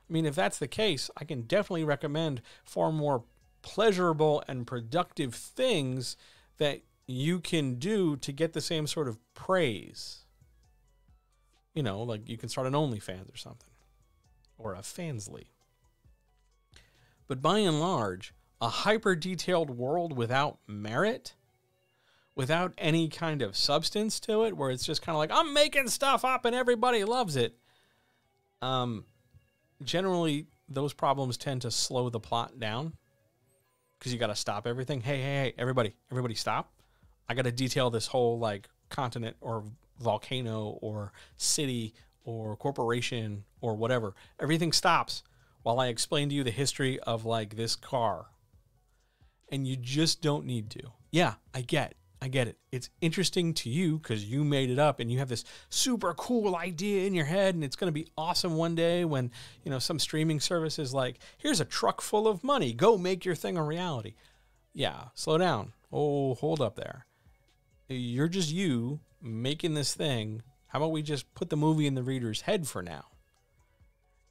I mean, if that's the case, I can definitely recommend far more pleasurable and productive things that you can do to get the same sort of praise. You know, like you can start an OnlyFans or something, or a Fansly. But by and large, a hyper-detailed world without merit, without any kind of substance to it, where it's just kind of like, I'm making stuff up and everybody loves it. Generally, those problems tend to slow the plot down because you got to stop everything. Hey, everybody stop. I got to detail this whole like continent or volcano or city or corporation or whatever. Everything stops while I explain to you the history of like this car. And you just don't need to. Yeah, I get it. It's interesting to you because you made it up and you have this super cool idea in your head and it's going to be awesome one day when, you know, some streaming service is like, here's a truck full of money. Go make your thing a reality. Yeah, slow down. Oh, hold up there. You're just you making this thing. How about we just put the movie in the reader's head for now?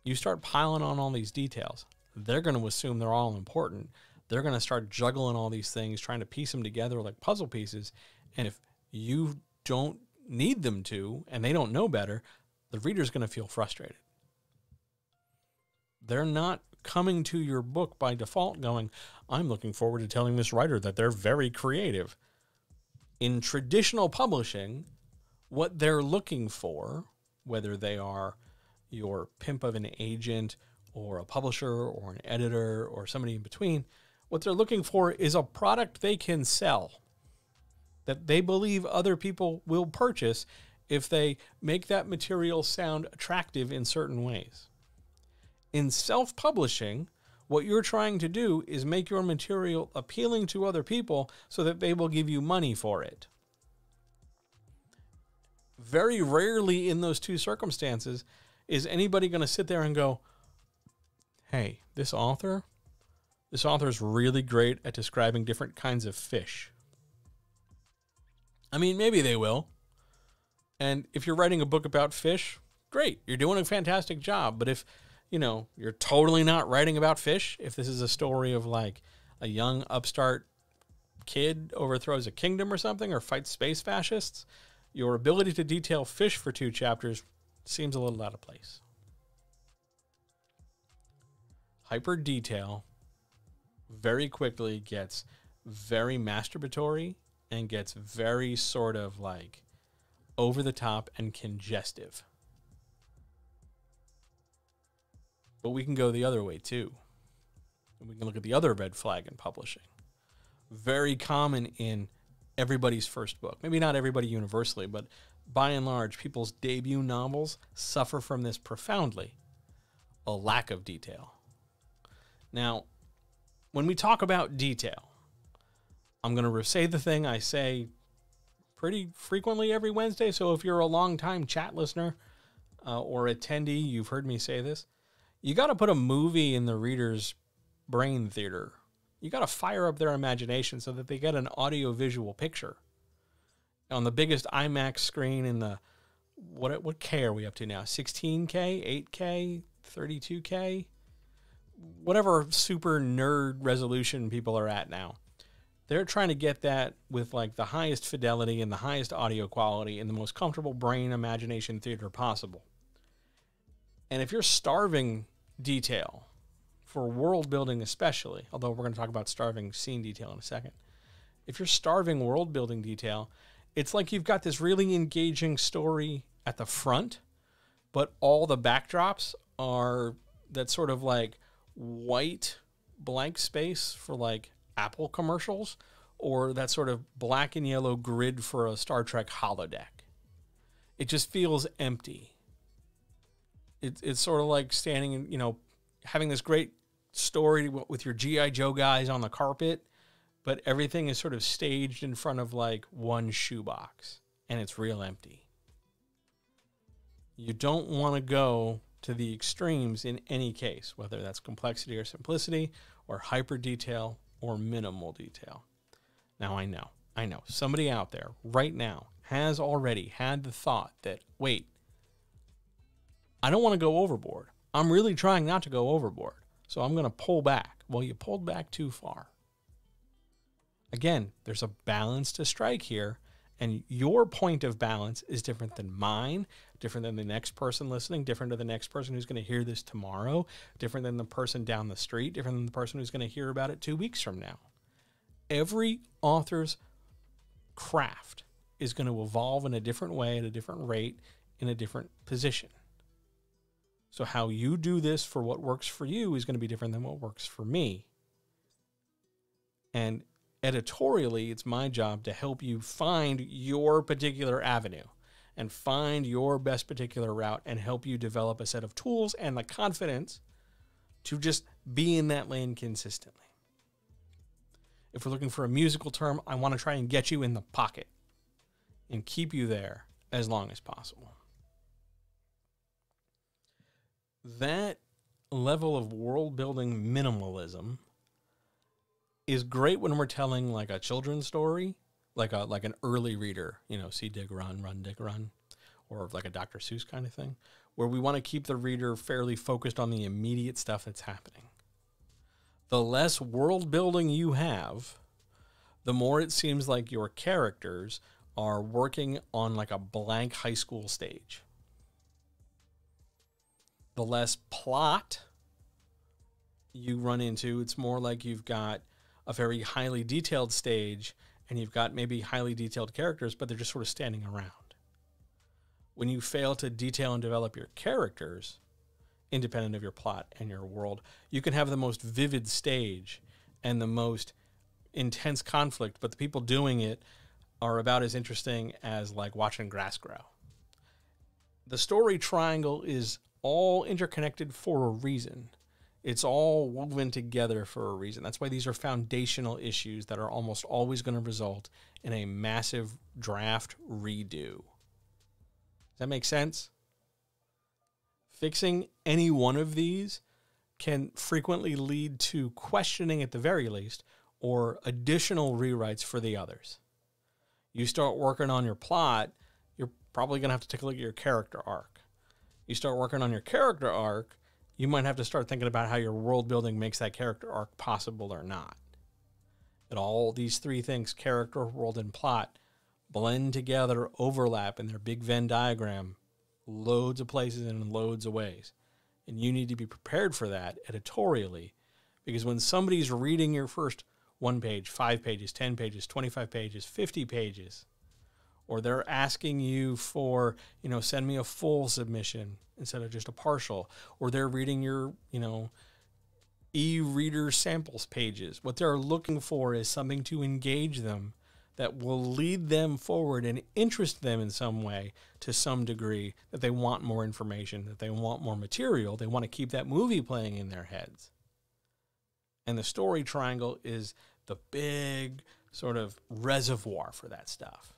You start piling on all these details. They're going to assume they're all important. They're going to start juggling all these things, trying to piece them together like puzzle pieces. And if you don't need them to, and they don't know better, the reader's going to feel frustrated. They're not coming to your book by default going, I'm looking forward to telling this writer that they're very creative. In traditional publishing, what they're looking for, whether they are your pimp of an agent or a publisher or an editor or somebody in between, what they're looking for is a product they can sell that they believe other people will purchase if they make that material sound attractive in certain ways. In self-publishing, what you're trying to do is make your material appealing to other people so that they will give you money for it. Very rarely in those two circumstances is anybody going to sit there and go, hey, this author is really great at describing different kinds of fish. I mean, maybe they will. And if you're writing a book about fish, great. You're doing a fantastic job. But if, you know, you're totally not writing about fish, if this is a story of like a young upstart kid overthrows a kingdom or something or fights space fascists, your ability to detail fish for 2 chapters seems a little out of place. Hyper detail very quickly gets very masturbatory and gets very sort of like over the top and congestive. But we can go the other way too. And we can look at the other red flag in publishing. Very common in everybody's first book. Maybe not everybody universally, but by and large, people's debut novels suffer from this profoundly. A lack of detail. Now, when we talk about detail, I'm going to say the thing I say pretty frequently every Wednesday. So if you're a long-time chat listener or attendee, you've heard me say this. You got to put a movie in the reader's brain theater. You got to fire up their imagination so that they get an audio-visual picture. On the biggest IMAX screen in the, what K are we up to now? 16K, 8K, 32K? Whatever super nerd resolution people are at now. They're trying to get that with like the highest fidelity and the highest audio quality in the most comfortable brain imagination theater possible. And if you're starving detail, for world building especially, although we're going to talk about starving scene detail in a second, if you're starving world building detail It's like you've got this really engaging story at the front, but all the backdrops are that sort of like white blank space for like Apple commercials, or that sort of black and yellow grid for a Star Trek holodeck. It just feels empty. It's sort of like standing, having this great story with your G.I. Joe guys on the carpet, but everything is sort of staged in front of like one shoebox, and it's real empty. You don't want to go to the extremes in any case, whether that's complexity or simplicity, or hyper detail or minimal detail. Now I know somebody out there right now has already had the thought that, wait, I don't want to go overboard. I'm really trying not to go overboard, so I'm going to pull back. Well, you pulled back too far. Again, there's a balance to strike here, and your point of balance is different than mine, different than the next person listening, different than the next person who's going to hear this tomorrow, different than the person down the street, different than the person who's going to hear about it 2 weeks from now. Every author's craft is going to evolve in a different way, at a different rate, in a different position. So how you do this for what works for you is going to be different than what works for me. And editorially, it's my job to help you find your particular avenue and find your best particular route and help you develop a set of tools and the confidence to just be in that lane consistently. If we're looking for a musical term, I want to try and get you in the pocket and keep you there as long as possible. That level of world-building minimalism is great when we're telling like a children's story, like an early reader, see Dig Run, Run Dig Run, or like a Dr. Seuss kind of thing, where we want to keep the reader fairly focused on the immediate stuff that's happening. The less world building you have, the more it seems like your characters are working on like a blank high school stage. The less plot you run into, it's more like you've got a very highly detailed stage and you've got maybe highly detailed characters, but they're just sort of standing around. When you fail to detail and develop your characters, independent of your plot and your world, you can have the most vivid stage and the most intense conflict, but the people doing it are about as interesting as like watching grass grow. The story triangle is all interconnected for a reason. It's all woven together for a reason. That's why these are foundational issues that are almost always going to result in a massive draft redo. Does that make sense? Fixing any one of these can frequently lead to questioning at the very least, or additional rewrites for the others. You start working on your plot, you're probably going to have to take a look at your character arc. You start working on your character arc, you might have to start thinking about how your world building makes that character arc possible or not. And all these three things, character, world, and plot, blend together, overlap in their big Venn diagram, loads of places and in loads of ways. And you need to be prepared for that editorially, because when somebody's reading your first 1 page, 5 pages, 10 pages, 25 pages, 50 pages, or they're asking you for, send me a full submission instead of just a partial, or they're reading your, e-reader samples pages. What they're looking for is something to engage them that will lead them forward and interest them in some way to some degree, that they want more information, that they want more material, they want to keep that movie playing in their heads. And the story triangle is the big sort of reservoir for that stuff.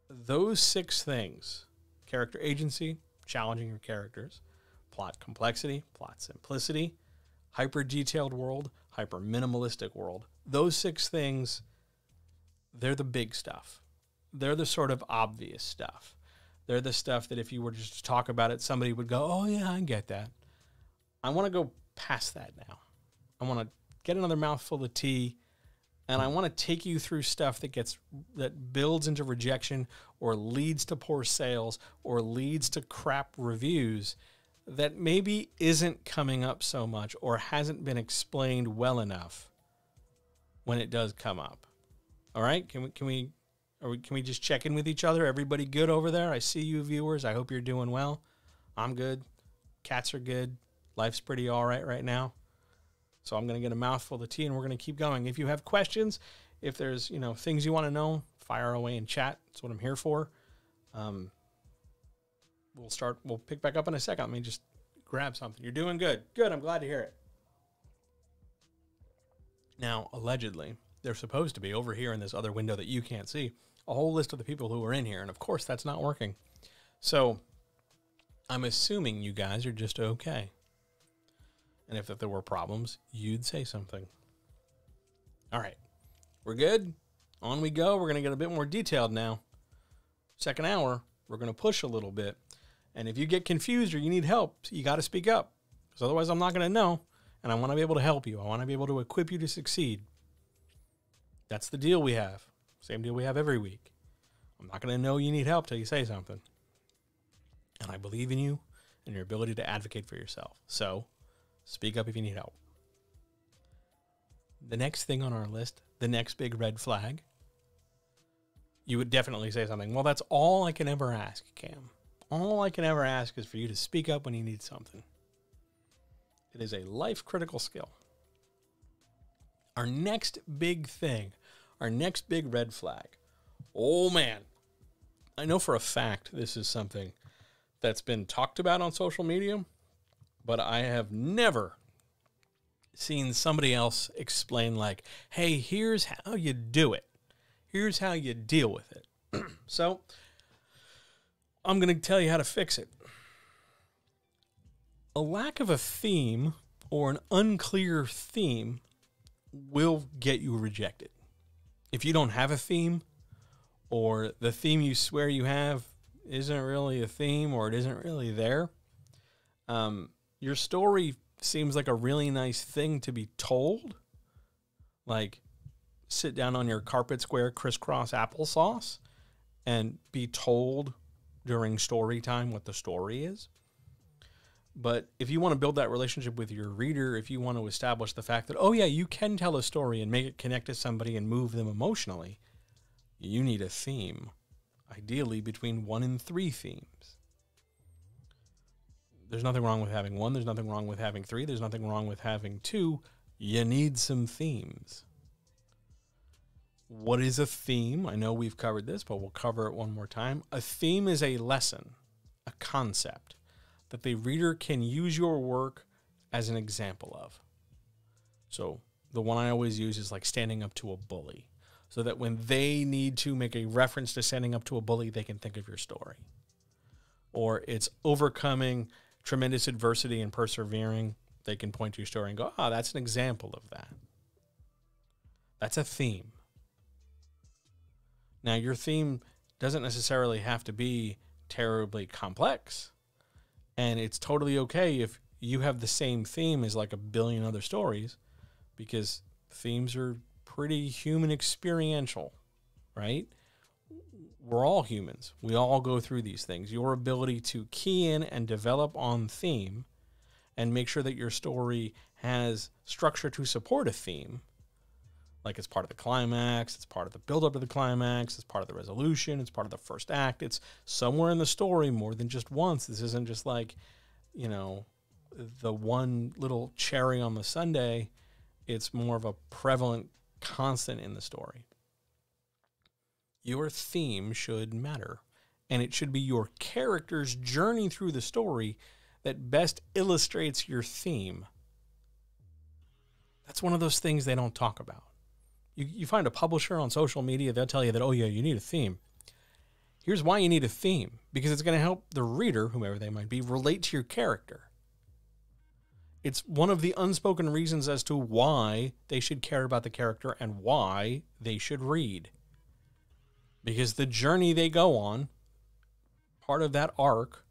Those 6 things, character agency, challenging your characters, plot complexity, plot simplicity, hyper-detailed world, hyper-minimalistic world, those 6 things, they're the big stuff. They're the sort of obvious stuff. They're the stuff that if you were just to talk about it, somebody would go, oh yeah, I get that. I want to go past that now. I want to get another mouthful of tea, and I want to take you through stuff that builds into rejection or leads to poor sales or leads to crap reviews that maybe isn't coming up so much or hasn't been explained well enough when it does come up. All right? Can we just check in with each other? Everybody good over there? I see you viewers. I hope you're doing well. I'm good. Cats are good. Life's pretty all right now. So I'm going to get a mouthful of tea and we're going to keep going. If you have questions, if there's, things you want to know, fire away in chat. That's what I'm here for. We'll pick back up in a second. Let me just grab something. You're doing good. Good. I'm glad to hear it. Now, allegedly, they're supposed to be over here in this other window that you can't see, a whole list of the people who are in here. And of course, that's not working. So I'm assuming you guys are just okay. And if there were problems, you'd say something. All right. We're good. On we go. We're going to get a bit more detailed now. Second hour, we're going to push a little bit. And if you get confused or you need help, you got to speak up. Because otherwise I'm not going to know. And I want to be able to help you. I want to be able to equip you to succeed. That's the deal we have. Same deal we have every week. I'm not going to know you need help till you say something. And I believe in you and your ability to advocate for yourself. So speak up if you need help. The next thing on our list, the next big red flag, you would definitely say something. Well, that's all I can ever ask, Cam. All I can ever ask is for you to speak up when you need something. It is a life-critical skill. Our next big thing, our next big red flag. Oh, man. I know for a fact this is something that's been talked about on social media, but I have never seen somebody else explain like, hey, here's how you do it. Here's how you deal with it. So I'm going to tell you how to fix it. A lack of a theme or an unclear theme will get you rejected. If you don't have a theme, or the theme you swear you have isn't really a theme, or it isn't really there, your story seems like a really nice thing to be told. Like, sit down on your carpet square crisscross applesauce and be told during story time what the story is. But if you want to build that relationship with your reader, if you want to establish the fact that, oh yeah, you can tell a story and make it connect to somebody and move them emotionally, you need a theme, ideally between 1 and 3 themes. There's nothing wrong with having 1. There's nothing wrong with having 3. There's nothing wrong with having 2. You need some themes. What is a theme? I know we've covered this, but we'll cover it one more time. A theme is a lesson, a concept that the reader can use your work as an example of. So the one I always use is like standing up to a bully, so that when they need to make a reference to standing up to a bully, they can think of your story. Or it's overcoming tremendous adversity and persevering. They can point to your story and go, ah, that's an example of that. That's a theme. Now, your theme doesn't necessarily have to be terribly complex. And it's totally okay if you have the same theme as like a billion other stories, because themes are pretty human experiential, right? We're all humans. We all go through these things. Your ability to key in and develop on theme and make sure that your story has structure to support a theme, like it's part of the climax, it's part of the build-up to the climax, it's part of the resolution, it's part of the first act, it's somewhere in the story more than just once. This isn't just like, the one little cherry on the sundae. It's more of a prevalent constant in the story. Your theme should matter, and it should be your character's journey through the story that best illustrates your theme. That's one of those things they don't talk about. You find a publisher on social media, they'll tell you that, oh yeah, you need a theme. Here's why you need a theme. Because it's going to help the reader, whomever they might be, relate to your character. It's one of the unspoken reasons as to why they should care about the character and why they should read. Because the journey they go on, part of that arc,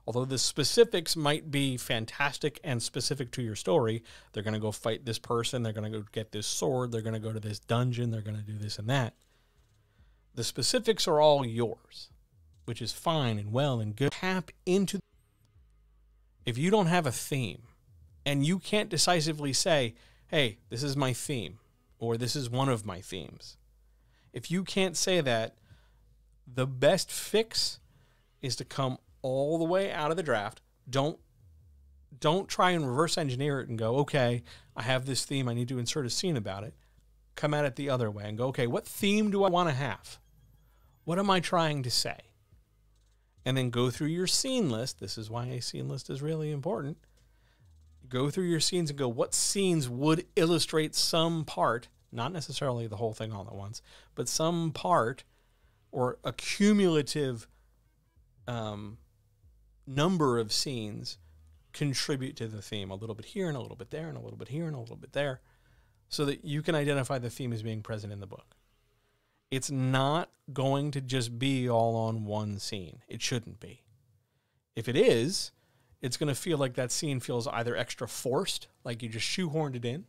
although the specifics might be fantastic and specific to your story, they're going to go fight this person, they're going to go get this sword, they're going to go to this dungeon, they're going to do this and that. The specifics are all yours, which is fine and well and good. Tap into. If you don't have a theme and you can't decisively say, hey, this is my theme, or this is one of my themes. If you can't say that, the best fix is to come all the way out of the draft. Don't try and reverse engineer it and go, okay, I have this theme, I need to insert a scene about it. Come at it the other way and go, okay, what theme do I want to have? What am I trying to say? And then go through your scene list. This is why a scene list is really important. Go through your scenes and go, what scenes would illustrate some part, not necessarily the whole thing all at once, but some part or a cumulative number of scenes contribute to the theme. A little bit here and a little bit there and a little bit here and a little bit there, so that you can identify the theme as being present in the book. It's not going to just be all on one scene. It shouldn't be. If it is, it's going to feel like that scene feels either extra forced, like you just shoehorned it in,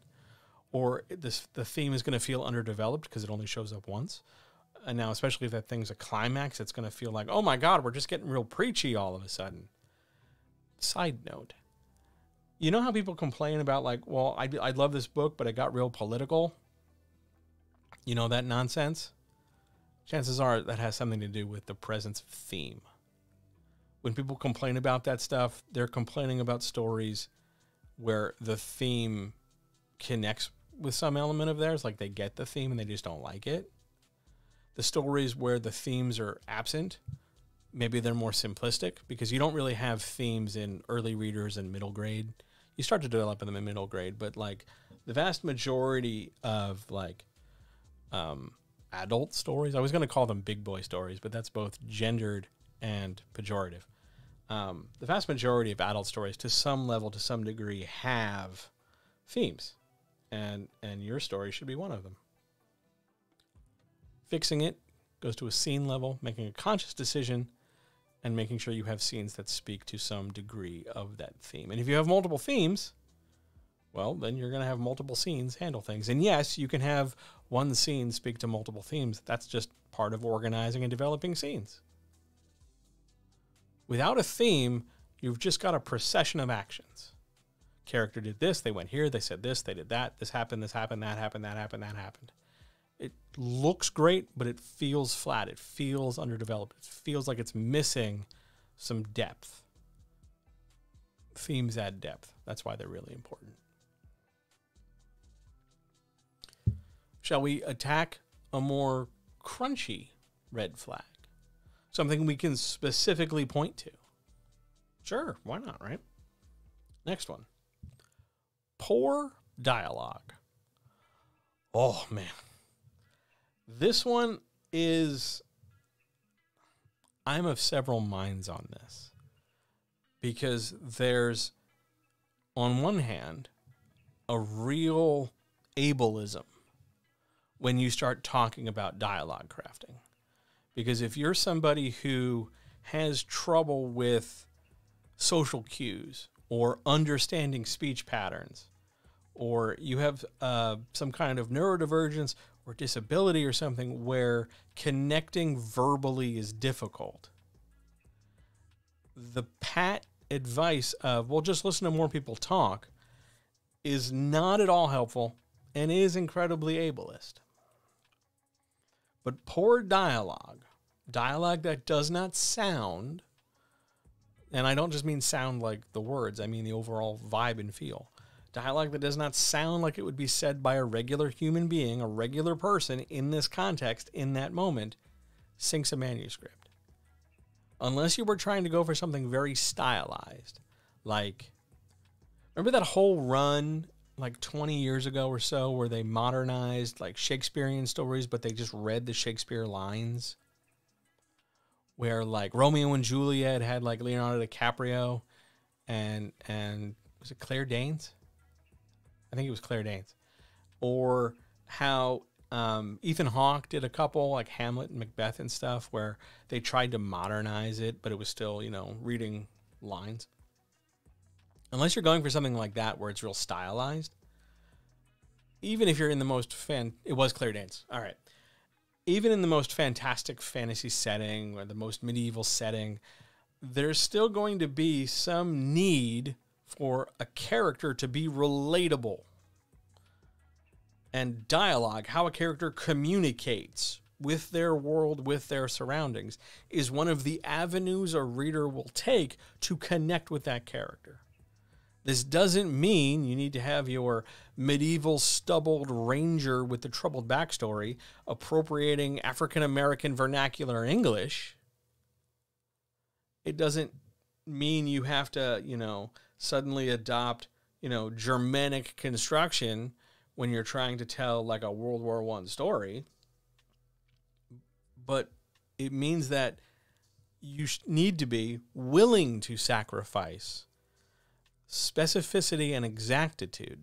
or the theme is going to feel underdeveloped because it only shows up once. And now, especially if that thing's a climax, it's going to feel like, oh my God, we're just getting real preachy all of a sudden. Side note, you know how people complain about, like, well, I love this book, but it got real political? You know that nonsense? Chances are that has something to do with the presence of theme. When people complain about that stuff, they're complaining about stories where the theme connects with some element of theirs, like they get the theme and they just don't like it. The stories where the themes are absent, maybe they're more simplistic, because you don't really have themes in early readers and middle grade. You start to develop them in middle grade, but like the vast majority of like adult stories, I was going to call them big boy stories, but that's both gendered and pejorative. The vast majority of adult stories, to some level, to some degree, have themes, and your story should be one of them. Fixing it goes to a scene level, making a conscious decision, and making sure you have scenes that speak to some degree of that theme. And if you have multiple themes, well, then you're going to have multiple scenes handle things. And yes, you can have one scene speak to multiple themes. That's just part of organizing and developing scenes. Without a theme, you've just got a procession of actions. Character did this, they went here, they said this, they did that, this happened, that happened, that happened, that happened. It looks great, but it feels flat. It feels underdeveloped. It feels like it's missing some depth. Themes add depth. That's why they're really important. Shall we attack a more crunchy red flag? Something we can specifically point to? Sure, why not, right? Next one. Poor dialogue. Oh, man. This one is, I'm of several minds on this, because there's, on one hand, a real ableism when you start talking about dialogue crafting. Because if you're somebody who has trouble with social cues or understanding speech patterns, or you have some kind of neurodivergence or disability or something where connecting verbally is difficult, the pat advice of, well, just listen to more people talk is not at all helpful and is incredibly ableist. But poor dialogue that does not sound, and I don't just mean sound like the words, I mean the overall vibe and feel. Dialogue that does not sound like it would be said by a regular human being, a regular person in this context, in that moment, sinks a manuscript. Unless you were trying to go for something very stylized. Like, remember that whole run like 20 years ago or so where they modernized like Shakespearean stories, but they just read the Shakespeare lines? Where like Romeo and Juliet had like Leonardo DiCaprio and was it Claire Danes? I think it was Claire Danes. Or how Ethan Hawke did a couple, like Hamlet and Macbeth and stuff, where they tried to modernize it, but it was still, you know, reading lines. Unless you're going for something like that where it's real stylized, even if you're in the most it was Claire Danes. All right. Even in the most fantastic fantasy setting or the most medieval setting, there's still going to be some need for a character to be relatable. And dialogue, how a character communicates, with their world, with their surroundings, is one of the avenues a reader will take to connect with that character. This doesn't mean you need to have your medieval stubbled ranger with the troubled backstory appropriating African-American vernacular English. It doesn't mean you have to, suddenly adopt, Germanic construction when you're trying to tell like a World War I story. But it means that you need to be willing to sacrifice specificity and exactitude,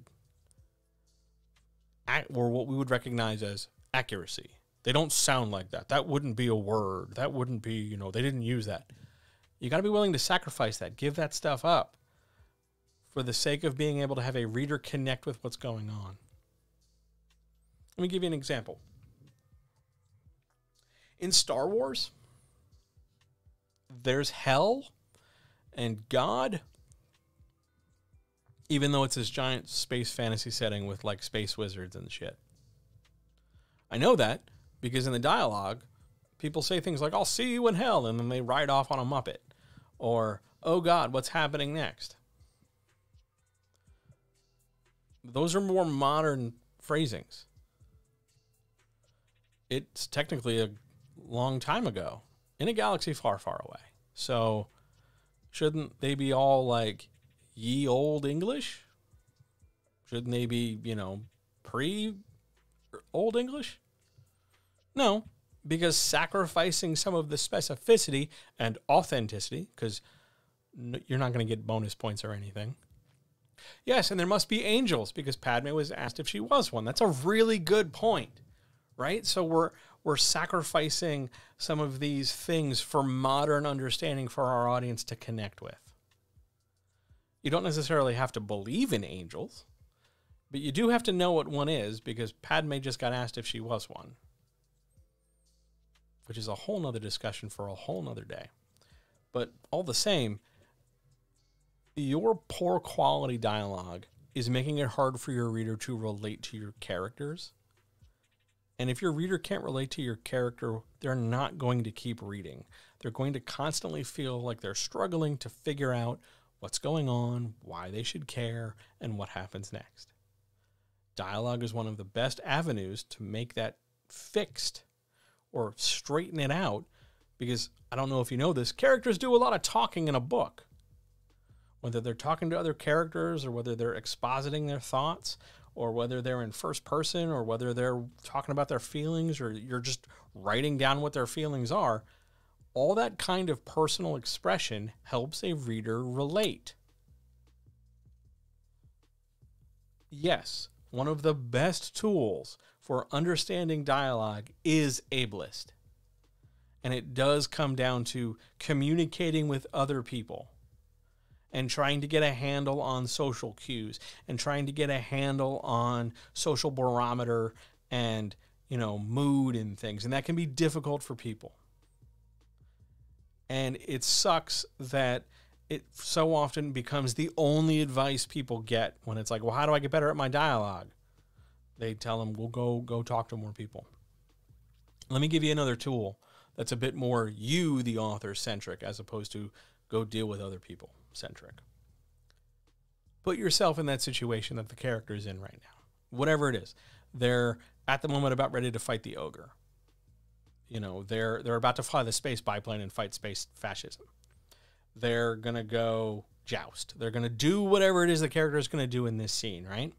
or what we would recognize as accuracy. They don't sound like that. That wouldn't be a word. That wouldn't be, they didn't use that. You got to be willing to sacrifice that, give that stuff up for the sake of being able to have a reader connect with what's going on. Let me give you an example. In Star Wars, there's hell and God, even though it's this giant space fantasy setting with like space wizards and shit. I know that because in the dialogue, people say things like, I'll see you in hell, and then they ride off on a Muppet. Or, oh God, what's happening next? Those are more modern phrasings. It's technically a long time ago in a galaxy far, far away. So shouldn't they be all like ye old English? Shouldn't they be, pre-old English? No, because sacrificing some of the specificity and authenticity, because you're not going to get bonus points or anything. Yes, and there must be angels, because Padme was asked if she was one. That's a really good point, right? So we're sacrificing some of these things for modern understanding for our audience to connect with. You don't necessarily have to believe in angels, but you do have to know what one is, because Padme just got asked if she was one, which is a whole nother discussion for a whole nother day. But all the same, your poor quality dialogue is making it hard for your reader to relate to your characters. And if your reader can't relate to your character, they're not going to keep reading. They're going to constantly feel like they're struggling to figure out what's going on, why they should care, and what happens next. Dialogue is one of the best avenues to make that fixed or straighten it out, because I don't know if you know this, characters do a lot of talking in a book. Whether they're talking to other characters, or whether they're expositing their thoughts, or whether they're in first person, or whether they're talking about their feelings, or you're just writing down what their feelings are, all that kind of personal expression helps a reader relate. Yes, one of the best tools for understanding dialogue is ableist. And it does come down to communicating with other people and trying to get a handle on social cues and trying to get a handle on social barometer and, mood and things. And that can be difficult for people. And it sucks that it so often becomes the only advice people get when it's like, well, how do I get better at my dialogue? They tell them, well, go talk to more people. Let me give you another tool that's a bit more you, the author, centric, as opposed to go deal with other people centric. Put yourself in that situation that the character is in right now. Whatever it is. They're at the moment about ready to fight the ogre. They're about to fly the space biplane and fight space fascism. They're going to go joust. They're going to do whatever it is the character is going to do in this scene, right?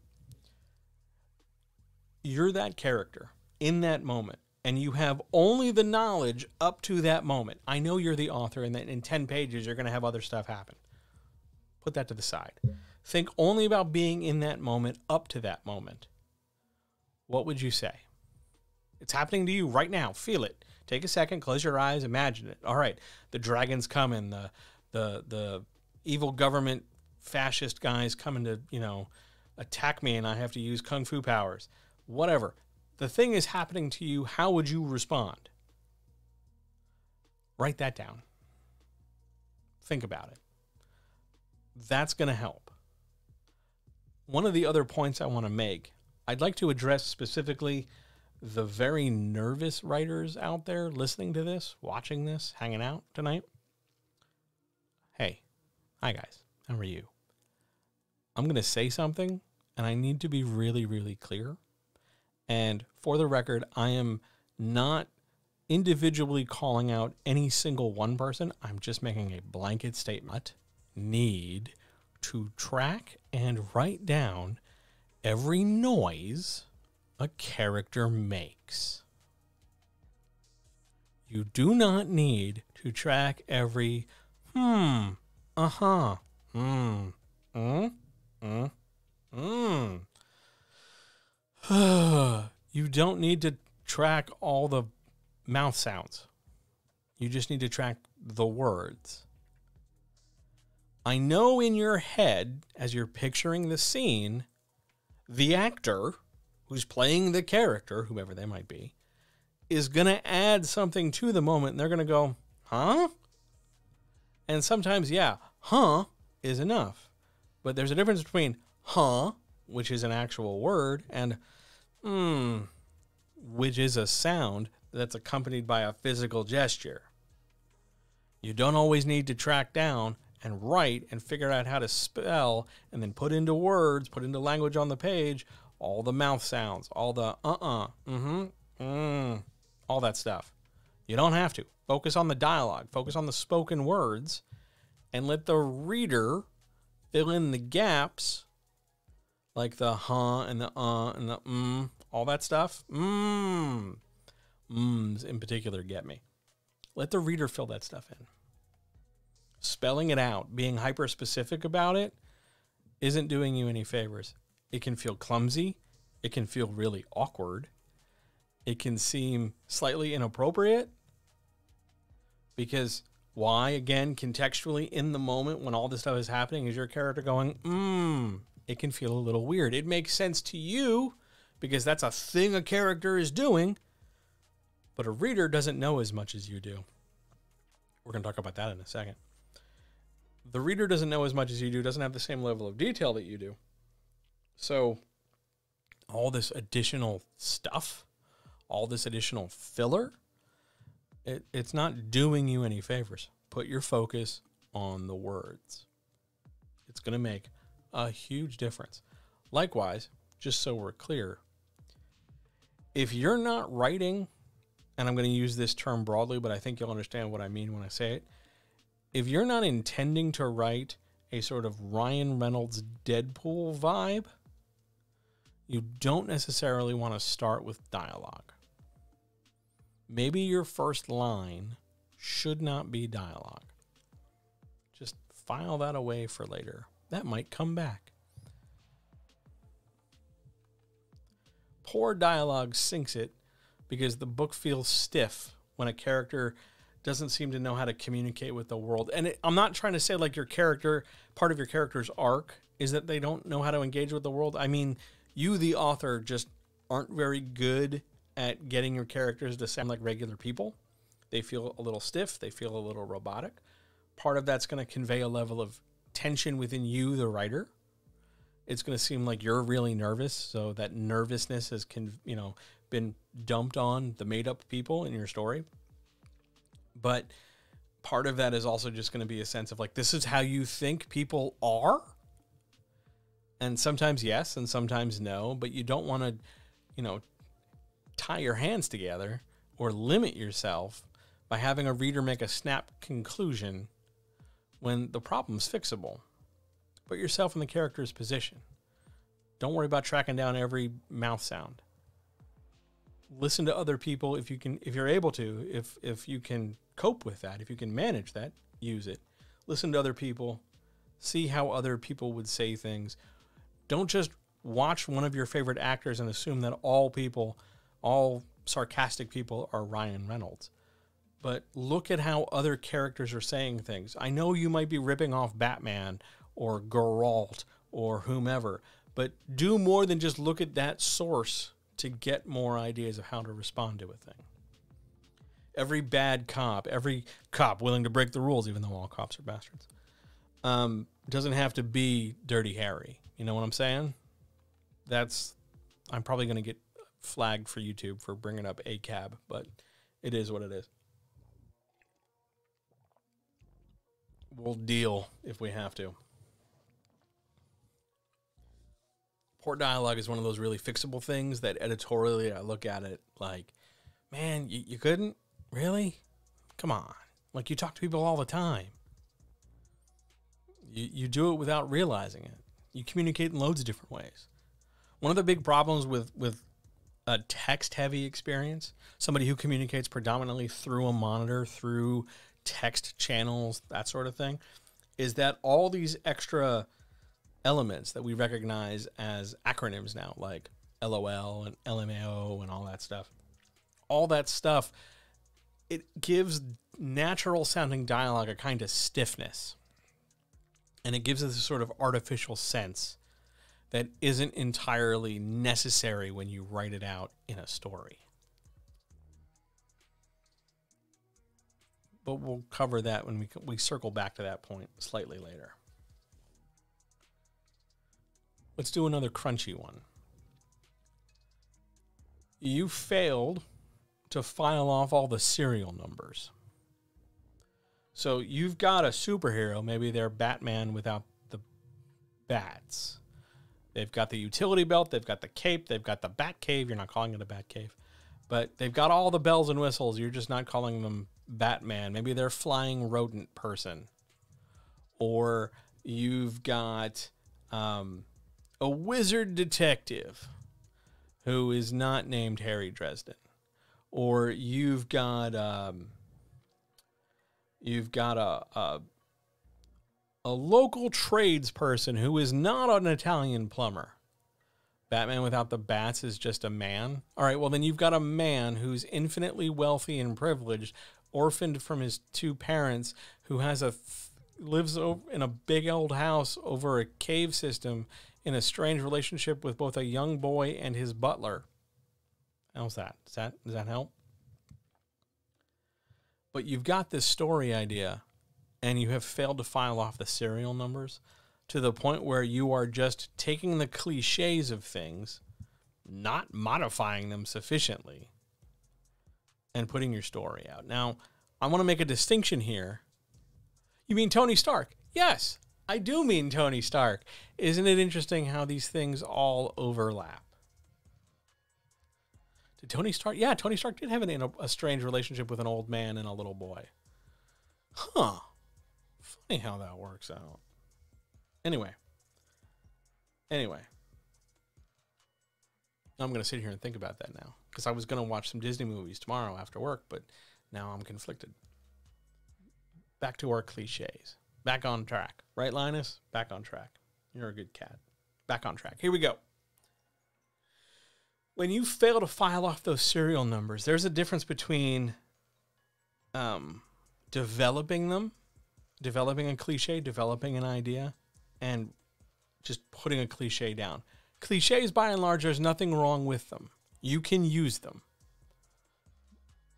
You're that character in that moment, and you have only the knowledge up to that moment. I know you're the author, and that in 10 pages, you're going to have other stuff happen. Put that to the side. Think only about being in that moment up to that moment. What would you say? It's happening to you right now. Feel it. Take a second, close your eyes, imagine it. All right, the dragon's coming, the evil government fascist guys coming to, attack me, and I have to use kung fu powers. Whatever. The thing is happening to you. How would you respond? Write that down. Think about it. That's going to help. One of the other points I want to make, I'd like to address specifically the very nervous writers out there listening to this, watching this, hanging out tonight, hey, hi guys, how are you? I'm going to say something, and I need to be really, really clear. And for the record, I am not individually calling out any single one person. I'm just making a blanket statement. Need to track and write down every noise a character makes. You do not need to track every you don't need to track all the mouth sounds. You just need to track the words. I know in your head, as you're picturing the scene, the actor who's playing the character, whoever they might be, is going to add something to the moment, and they're going to go, huh? And sometimes, yeah, huh is enough. But there's a difference between huh, which is an actual word, and which is a sound that's accompanied by a physical gesture. You don't always need to track down and write and figure out how to spell and then put into words, put into language on the page, all the mouth sounds, all the all that stuff. You don't have to. Focus on the dialogue. Focus on the spoken words and let the reader fill in the gaps like the huh and the and the all that stuff. Mms in particular get me. Let the reader fill that stuff in. Spelling it out, being hyper-specific about it, isn't doing you any favors. It can feel clumsy. It can feel really awkward. It can seem slightly inappropriate. Because why? Again, contextually, in the moment when all this stuff is happening, is your character going, it can feel a little weird. It makes sense to you because that's a thing a character is doing, but a reader doesn't know as much as you do. We're going to talk about that in a second. The reader doesn't know as much as you do, doesn't have the same level of detail that you do. So all this additional stuff, all this additional filler, it's not doing you any favors. Put your focus on the words. It's going to make a huge difference. Likewise, just so we're clear, if you're not writing, and I'm going to use this term broadly, but I think you'll understand what I mean when I say it. If you're not intending to write a sort of Ryan Reynolds Deadpool vibe, you don't necessarily want to start with dialogue. Maybe your first line should not be dialogue. Just file that away for later. That might come back. Poor dialogue sinks it because the book feels stiff when a character doesn't seem to know how to communicate with the world. And I'm not trying to say like your character, part of your character's arc is that they don't know how to engage with the world. I mean, you, the author, just aren't very good at getting your characters to sound like regular people. They feel a little stiff. They feel a little robotic. Part of that's going to convey a level of tension within you, the writer. It's going to seem like you're really nervous. So that nervousness has been dumped on the made-up people in your story. But part of that is also just going to be a sense of like, this is how you think people are. And sometimes yes, and sometimes no, but you don't want to, tie your hands together or limit yourself by having a reader make a snap conclusion when the problem's fixable. Put yourself in the character's position. Don't worry about tracking down every mouth sound. Listen to other people if you're able to, if you can cope with that, if you can manage that, use it. Listen to other people, see how other people would say things. Don't just watch one of your favorite actors and assume that all sarcastic people are Ryan Reynolds. But look at how other characters are saying things. I know you might be ripping off Batman or Geralt or whomever, but do more than just look at that source to get more ideas of how to respond to a thing. Every bad cop, every cop willing to break the rules, even though all cops are bastards, doesn't have to be Dirty Harry. You know what I'm saying? I'm probably going to get flagged for YouTube for bringing up a cab, but it is what it is. We'll deal if we have to. Poor dialogue is one of those really fixable things that editorially I look at it like, man, you couldn't? Really? Come on. Like, you talk to people all the time. You do it without realizing it. You communicate in loads of different ways. One of the big problems with a text-heavy experience, somebody who communicates predominantly through a monitor, through text channels, that sort of thing, is that all these extra elements that we recognize as acronyms now, like LOL and LMAO and all that stuff, it gives natural sounding dialogue a kind of stiffness. And it gives us a sort of artificial sense that isn't entirely necessary when you write it out in a story. But we'll cover that when we circle back to that point slightly later. Let's do another crunchy one. You failed to file off all the serial numbers. So you've got a superhero, maybe they're Batman without the bats. They've got the utility belt, they've got the cape, they've got the bat cave. You're not calling it a bat cave. But they've got all the bells and whistles. You're just not calling them Batman. Maybe they're flying rodent person. Or you've got a wizard detective who is not named Harry Dresden. Or you've got a local tradesperson who is not an Italian plumber. Batman without the bats is just a man. All right, well, then you've got a man who's infinitely wealthy and privileged, orphaned from his two parents, who has lives in a big old house over a cave system in a strange relationship with both a young boy and his butler. How's that? Does that help? But you've got this story idea, and you have failed to file off the serial numbers to the point where you are just taking the cliches of things, not modifying them sufficiently, and putting your story out. Now, I want to make a distinction here. You mean Tony Stark? Yes, I do mean Tony Stark. Isn't it interesting how these things all overlap? Did Tony Stark? Yeah, Tony Stark did have a strange relationship with an old man and a little boy. Huh. Funny how that works out. Anyway. I'm going to sit here and think about that now, because I was going to watch some Disney movies tomorrow after work, but now I'm conflicted. Back to our cliches. Back on track. Right, Linus? Back on track. You're a good cat. Back on track. Here we go. When you fail to file off those serial numbers, there's a difference between developing a cliche, developing an idea, and just putting a cliche down. Cliches, by and large, there's nothing wrong with them. You can use them.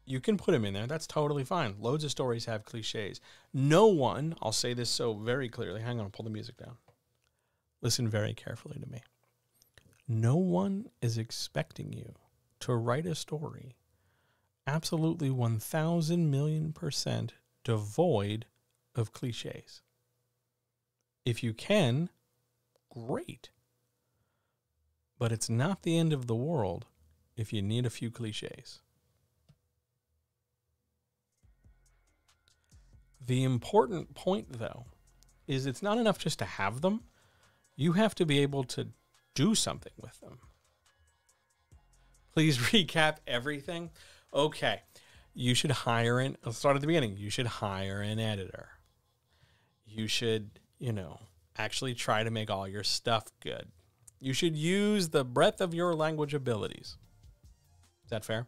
You can put them in there. That's totally fine. Loads of stories have cliches. No one, I'll say this so very clearly. Hang on, I'll pull the music down. Listen very carefully to me. No one is expecting you to write a story absolutely 1,000,000,000% devoid of cliches. If you can, great. But it's not the end of the world if you need a few cliches. The important point, though, is it's not enough just to have them. You have to be able to do something with them. Please recap everything. Okay. You should hire let's start at the beginning. You should hire an editor. You should, actually try to make all your stuff good. You should use the breadth of your language abilities. Is that fair?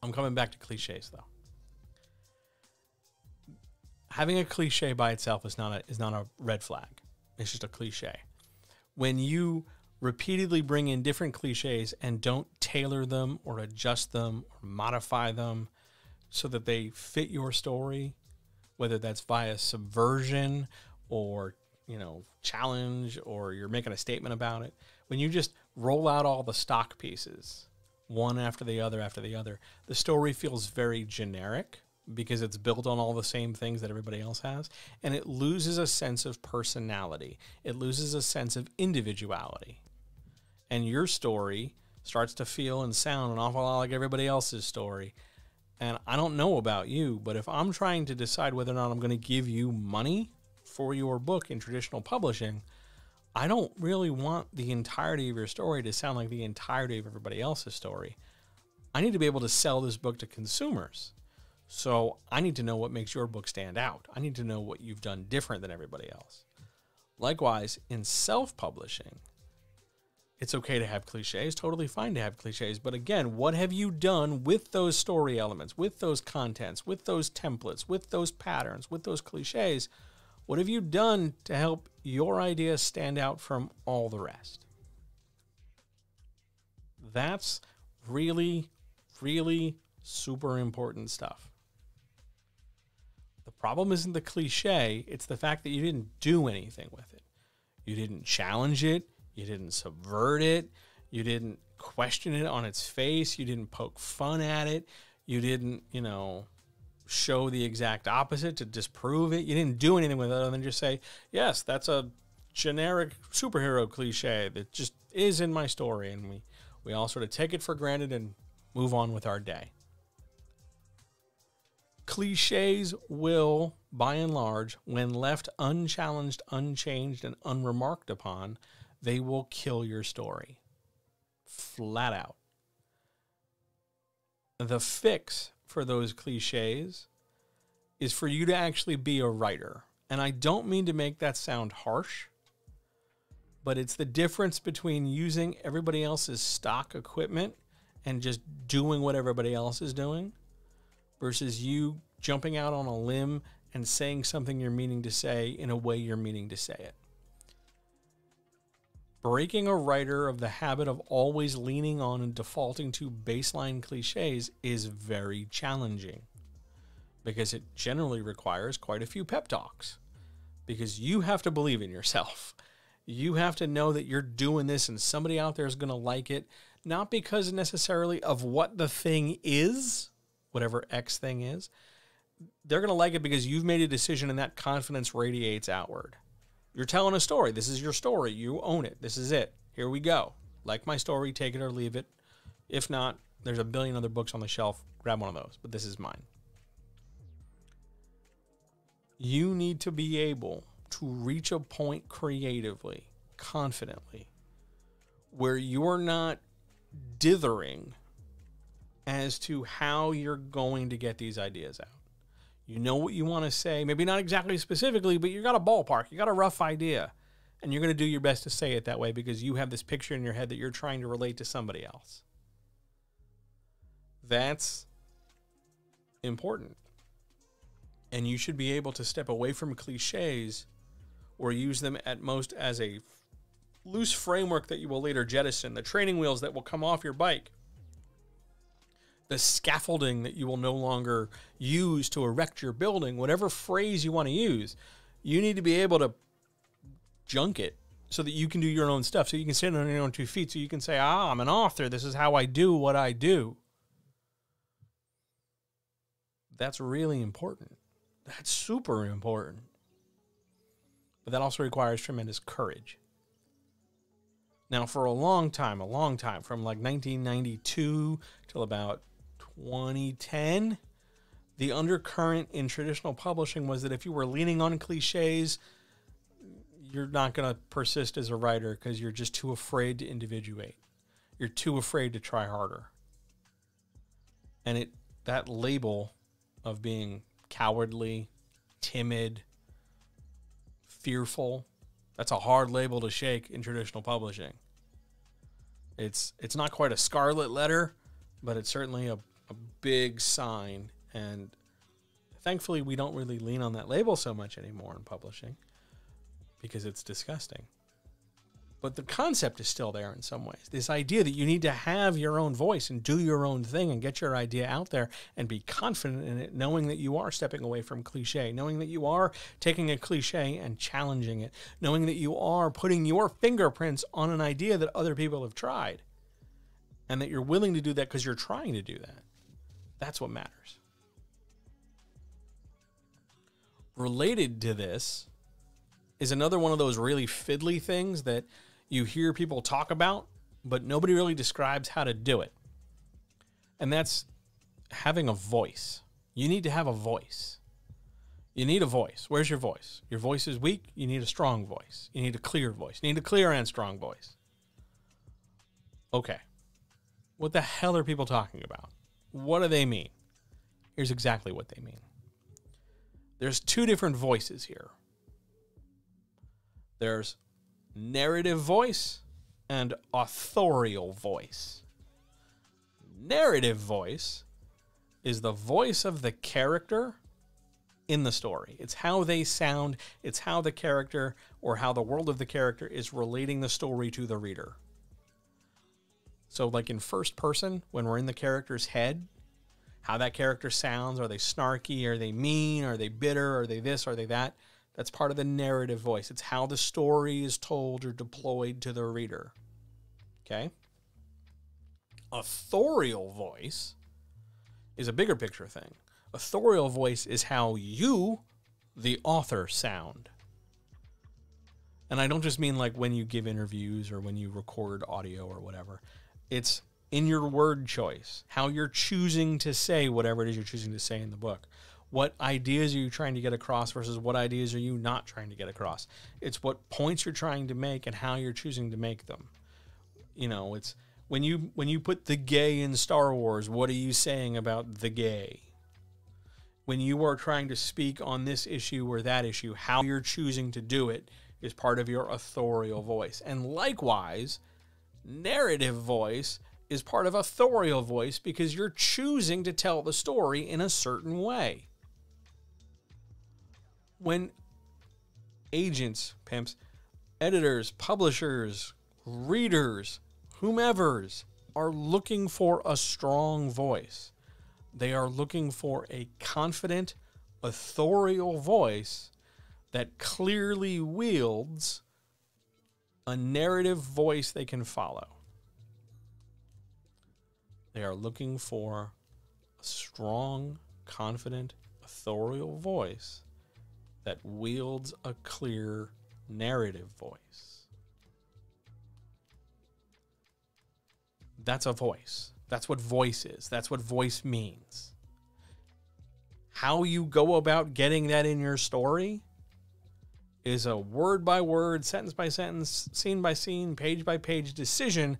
I'm coming back to cliches, though. Having a cliche by itself is not a red flag. It's just a cliche. When you repeatedly bring in different cliches and don't tailor them or adjust them or modify them so that they fit your story, whether that's via subversion or, challenge, or you're making a statement about it, when you just roll out all the stock pieces, one after the other after the other, the story feels very generic because it's built on all the same things that everybody else has, and it loses a sense of personality. It loses a sense of individuality. And your story starts to feel and sound an awful lot like everybody else's story. And I don't know about you, but if I'm trying to decide whether or not I'm going to give you money for your book in traditional publishing, I don't really want the entirety of your story to sound like the entirety of everybody else's story. I need to be able to sell this book to consumers. So I need to know what makes your book stand out. I need to know what you've done different than everybody else. Likewise, in self-publishing, it's okay to have cliches, totally fine to have cliches. But again, what have you done with those story elements, with those contents, with those templates, with those patterns, with those cliches? What have you done to help your idea stand out from all the rest? That's really, really super important stuff. The problem isn't the cliche, it's the fact that you didn't do anything with it. You didn't challenge it, you didn't subvert it, you didn't question it on its face, you didn't poke fun at it, you didn't, show the exact opposite to disprove it. You didn't do anything with it other than just say, yes, that's a generic superhero cliche that just is in my story, and we all sort of take it for granted and move on with our day. Cliches will, by and large, when left unchallenged, unchanged, and unremarked upon, they will kill your story. Flat out. The fix for those cliches is for you to actually be a writer. And I don't mean to make that sound harsh, but it's the difference between using everybody else's stock equipment and just doing what everybody else is doing versus you jumping out on a limb and saying something you're meaning to say in a way you're meaning to say it. Breaking a writer of the habit of always leaning on and defaulting to baseline cliches is very challenging because it generally requires quite a few pep talks because you have to believe in yourself. You have to know that you're doing this and somebody out there is going to like it, not because necessarily of what the thing is, whatever X thing is. They're going to like it because you've made a decision and that confidence radiates outward. You're telling a story. This is your story. You own it. This is it. Here we go. Like my story, take it or leave it. If not, there's a billion other books on the shelf. Grab one of those, but this is mine. You need to be able to reach a point creatively, confidently, where you're not dithering as to how you're going to get these ideas out. You know what you want to say, maybe not exactly specifically, but you got a ballpark, you got a rough idea, and you're going to do your best to say it that way because you have this picture in your head that you're trying to relate to somebody else. That's important. And you should be able to step away from cliches or use them at most as a loose framework that you will later jettison, the training wheels that will come off your bike, the scaffolding that you will no longer use to erect your building, whatever phrase you want to use. You need to be able to junk it so that you can do your own stuff, so you can stand on your own 2 feet, so you can say, I'm an author. This is how I do what I do. That's really important. That's super important. But that also requires tremendous courage. Now, for a long time, from like 1992 till about 2010, the undercurrent in traditional publishing was that if you were leaning on cliches, you're not going to persist as a writer because you're just too afraid to individuate. You're too afraid to try harder. And that label of being cowardly, timid, fearful, that's a hard label to shake in traditional publishing. It's not quite a scarlet letter, but it's certainly a big sign. And thankfully, we don't really lean on that label so much anymore in publishing because it's disgusting. But the concept is still there in some ways. This idea that you need to have your own voice and do your own thing and get your idea out there and be confident in it, knowing that you are stepping away from cliche, knowing that you are taking a cliche and challenging it, knowing that you are putting your fingerprints on an idea that other people have tried, and that you're willing to do that because you're trying to do that. That's what matters. Related to this is another one of those really fiddly things that you hear people talk about, but nobody really describes how to do it. And that's having a voice. You need to have a voice. You need a voice. Where's your voice? Your voice is weak. You need a strong voice. You need a clear voice. You need a clear and strong voice. Okay. What the hell are people talking about? What do they mean? Here's exactly what they mean. There's two different voices here. There's narrative voice and authorial voice. Narrative voice is the voice of the character in the story. It's how they sound. It's how the character or how the world of the character is relating the story to the reader. So like in first person, when we're in the character's head, how that character sounds, are they snarky, are they mean, are they bitter, are they this, are they that? That's part of the narrative voice. It's how the story is told or deployed to the reader. Okay? Authorial voice is a bigger picture thing. Authorial voice is how you, the author, sound. And I don't just mean like when you give interviews or when you record audio or whatever. It's in your word choice, how you're choosing to say whatever it is you're choosing to say in the book. What ideas are you trying to get across versus what ideas are you not trying to get across? It's what points you're trying to make and how you're choosing to make them. You know, it's when you put the gay in Star Wars, what are you saying about the gay? When you are trying to speak on this issue or that issue, how you're choosing to do it is part of your authorial voice. And likewise, narrative voice is part of authorial voice because you're choosing to tell the story in a certain way. When agents, pimps, editors, publishers, readers, whomevers are looking for a strong voice, they are looking for a confident, authorial voice that clearly wields a narrative voice they can follow. They are looking for a strong, confident, authorial voice that wields a clear narrative voice. That's a voice. That's what voice is. That's what voice means. How you go about getting that in your story is a word by word, sentence by sentence, scene by scene, page by page decision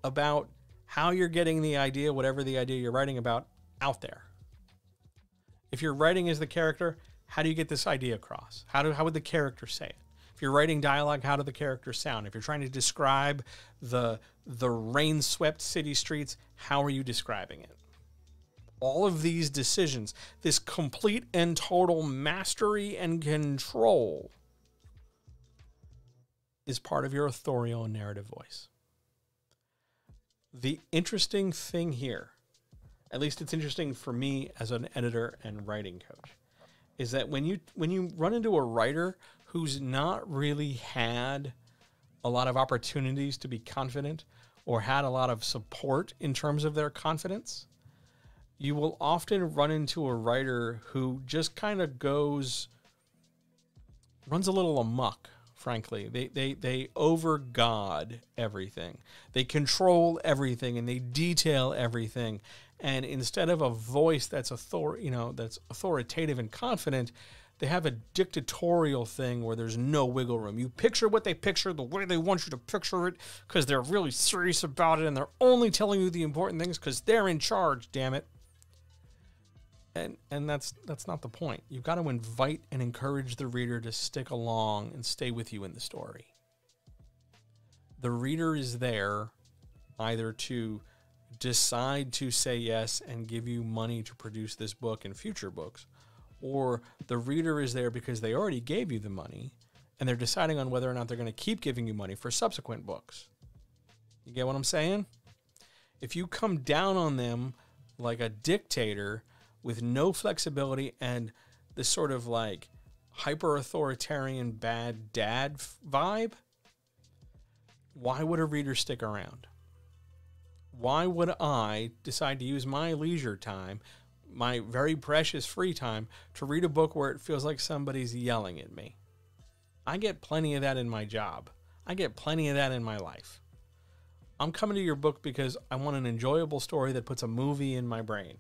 about how you're getting the idea, whatever the idea you're writing about, out there. If you're writing as the character, how do you get this idea across? How would the character say it? If you're writing dialogue, how do the characters sound? If you're trying to describe the rain-swept city streets, how are you describing it? All of these decisions, this complete and total mastery and control is part of your authorial and narrative voice. The interesting thing here, at least it's interesting for me as an editor and writing coach, is that when you run into a writer who's not really had a lot of opportunities to be confident or had a lot of support in terms of their confidence, you will often run into a writer who just kind of runs a little amok, frankly. They over-God everything. They control everything and they detail everything. And instead of a voice that's that's authoritative and confident, they have a dictatorial thing where there's no wiggle room. You picture what they picture the way they want you to picture it because they're really serious about it and they're only telling you the important things because they're in charge, damn it. And that's not the point. You've got to invite and encourage the reader to stick along and stay with you in the story. The reader is there either to decide to say yes and give you money to produce this book and future books, or the reader is there because they already gave you the money and they're deciding on whether or not they're going to keep giving you money for subsequent books. You get what I'm saying? If you come down on them like a dictator with no flexibility and this sort of like hyper-authoritarian bad dad vibe, why would a reader stick around? Why would I decide to use my leisure time, my very precious free time, to read a book where it feels like somebody's yelling at me? I get plenty of that in my job. I get plenty of that in my life. I'm coming to your book because I want an enjoyable story that puts a movie in my brain.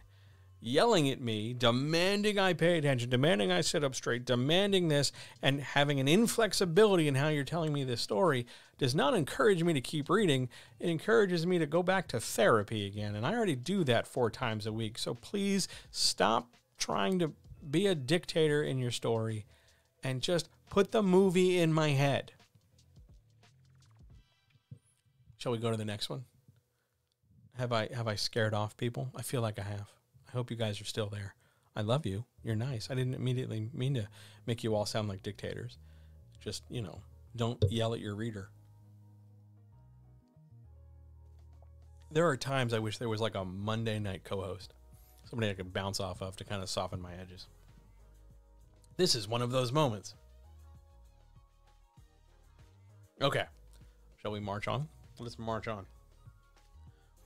Yelling at me, demanding I pay attention, demanding I sit up straight, demanding this, and having an inflexibility in how you're telling me this story does not encourage me to keep reading. It encourages me to go back to therapy again, and I already do that 4 times a week. So please stop trying to be a dictator in your story and just put the movie in my head. Shall we go to the next one? Have I scared off people? I feel like I have. I hope you guys are still there. I love you. You're nice. I didn't immediately mean to make you all sound like dictators. Just, don't yell at your reader. There are times I wish there was like a Monday night co-host. Somebody I could bounce off of to kind of soften my edges. This is one of those moments. Okay. Shall we march on? Let's march on.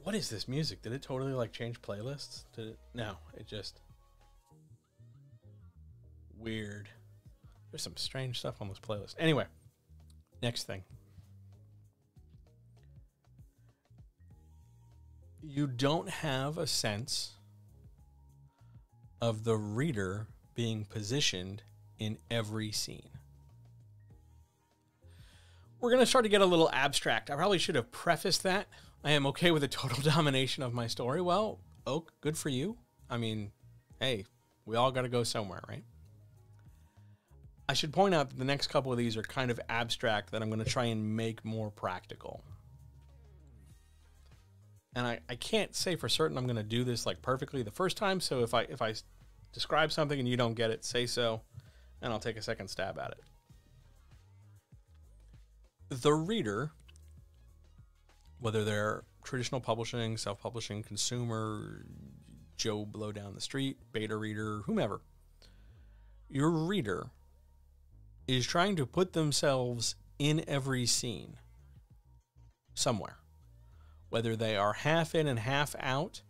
What is this music? Did it totally like change playlists? Did it? No, it just weird. There's some strange stuff on this playlist. Anyway, next thing. You don't have a sense of the reader being positioned in every scene. We're going to start to get a little abstract. I probably should have prefaced that. I am okay with the total domination of my story. Well, Oak, good for you. I mean, hey, we all got to go somewhere, right? I should point out that the next couple of these are kind of abstract that I'm going to try and make more practical. And I can't say for certain I'm going to do this like perfectly the first time. So if I describe something and you don't get it, say so, and I'll take a second stab at it. The reader, whether they're traditional publishing, self-publishing, consumer, Joe Blow down the street, beta reader, whomever, your reader is trying to put themselves in every scene somewhere. Whether they are half in and half out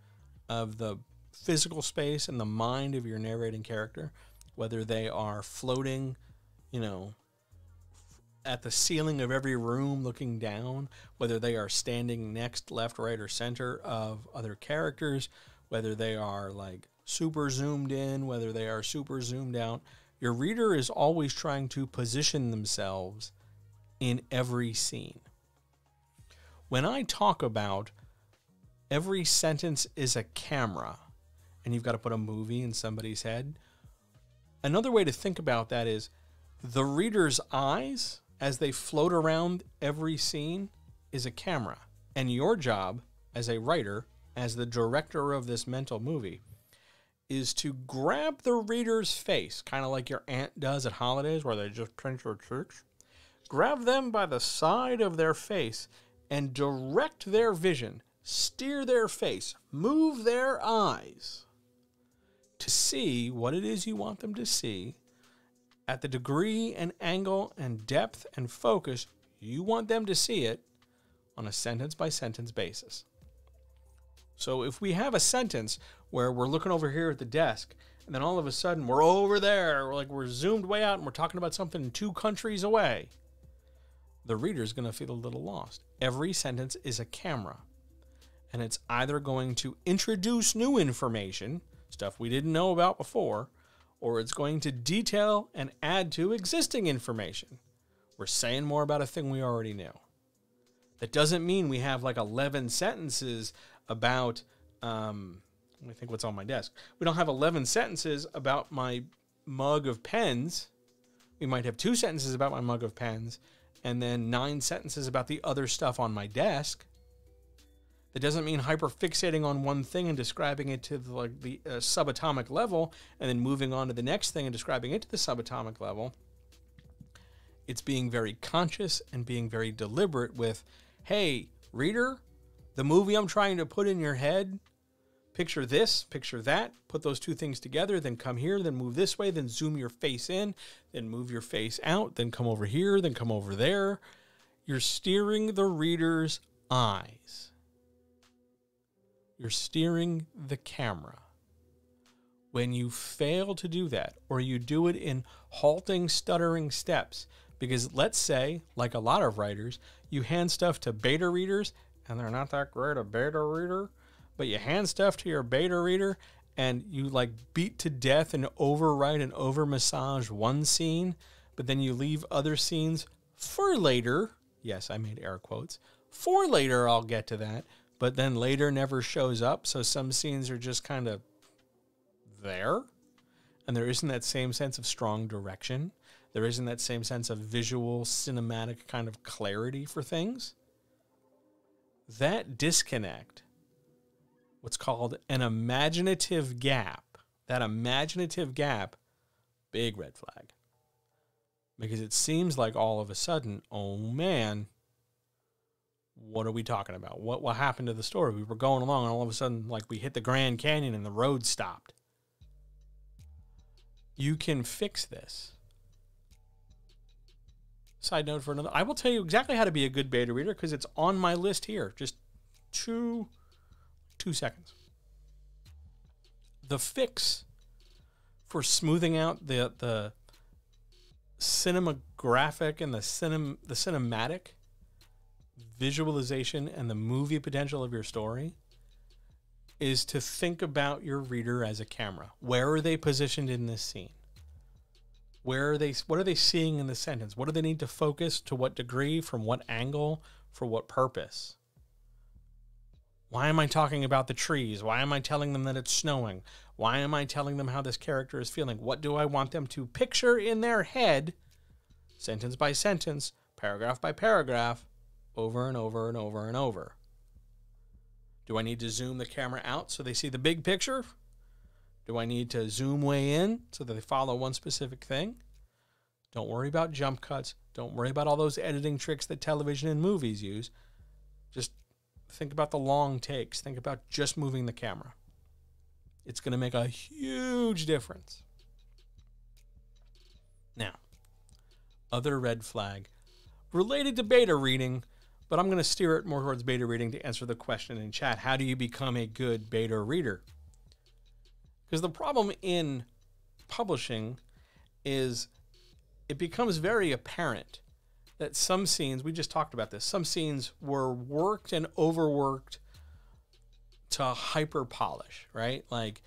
of the physical space and the mind of your narrating character, whether they are floating, at the ceiling of every room looking down, whether they are standing next, left, right, or center of other characters, whether they are like super zoomed in, whether they are super zoomed out, your reader is always trying to position themselves in every scene. When I talk about every sentence is a camera and you've got to put a movie in somebody's head, another way to think about that is the reader's eyes as they float around every scene is a camera. And your job as a writer, as the director of this mental movie, is to grab the reader's face, kind of like your aunt does at holidays where they just pinch your cheeks. Grab them by the side of their face and direct their vision, steer their face, move their eyes to see what it is you want them to see at the degree and angle and depth and focus you want them to see it on a sentence-by-sentence basis. So if we have a sentence where we're looking over here at the desk, and then all of a sudden we're over there, we're zoomed way out and we're talking about something 2 countries away, the reader's going to feel a little lost. Every sentence is a camera, and it's either going to introduce new information, stuff we didn't know about before, or it's going to detail and add to existing information. We're saying more about a thing we already knew. That doesn't mean we have like 11 sentences about, let me think what's on my desk. We don't have 11 sentences about my mug of pens. We might have 2 sentences about my mug of pens, and then 9 sentences about the other stuff on my desk. That doesn't mean hyperfixating on one thing and describing it to the subatomic level and then moving on to the next thing and describing it to the subatomic level It's being very conscious and being very deliberate with, hey, reader, the movie I'm trying to put in your head, picture this, picture that, put those two things together, then come here, then move this way, then zoom your face in, then move your face out, then come over here, then come over there. You're steering the reader's eyes. You're steering the camera. When you fail to do that, or you do it in halting, stuttering steps, because let's say, like a lot of writers, you hand stuff to beta readers, and they're not that great a beta reader, but you hand stuff to your beta reader, and you like beat to death and overwrite and over-massage one scene, but then you leave other scenes for later. Yes, I made air quotes. For later, I'll get to that, but then later never shows up, so some scenes are just kind of there, and there isn't that same sense of strong direction. There isn't that same sense of visual, cinematic kind of clarity for things. That disconnect, what's called an imaginative gap, that imaginative gap, big red flag. Because it seems like all of a sudden, oh man, what are we talking about? What happened to the story? We were going along, and all of a sudden, like, we hit the Grand Canyon and the road stopped. You can fix this. Side note for another, I will tell you exactly how to be a good beta reader because it's on my list here. Just two seconds. The fix for smoothing out the cinematographic and the cinematic visualization and the movie potential of your story is to think about your reader as a camera. Where are they positioned in this scene? What are they seeing in the sentence? What do they need to focus? To what degree? From what angle? For what purpose? Why am I talking about the trees? Why am I telling them that it's snowing? Why am I telling them how this character is feeling? What do I want them to picture in their head, sentence by sentence, paragraph by paragraph, over and over and over and over? Do I need to zoom the camera out so they see the big picture? Do I need to zoom way in so that they follow one specific thing? Don't worry about jump cuts. Don't worry about all those editing tricks that television and movies use. Just think about the long takes. Think about just moving the camera. It's going to make a huge difference. Now, other red flag related to beta reading, but I'm going to steer it more towards beta reading to answer the question in chat. How do you become a good beta reader? Because the problem in publishing is it becomes very apparent that some scenes, we just talked about this, some scenes were worked and overworked to hyper polish, right? Like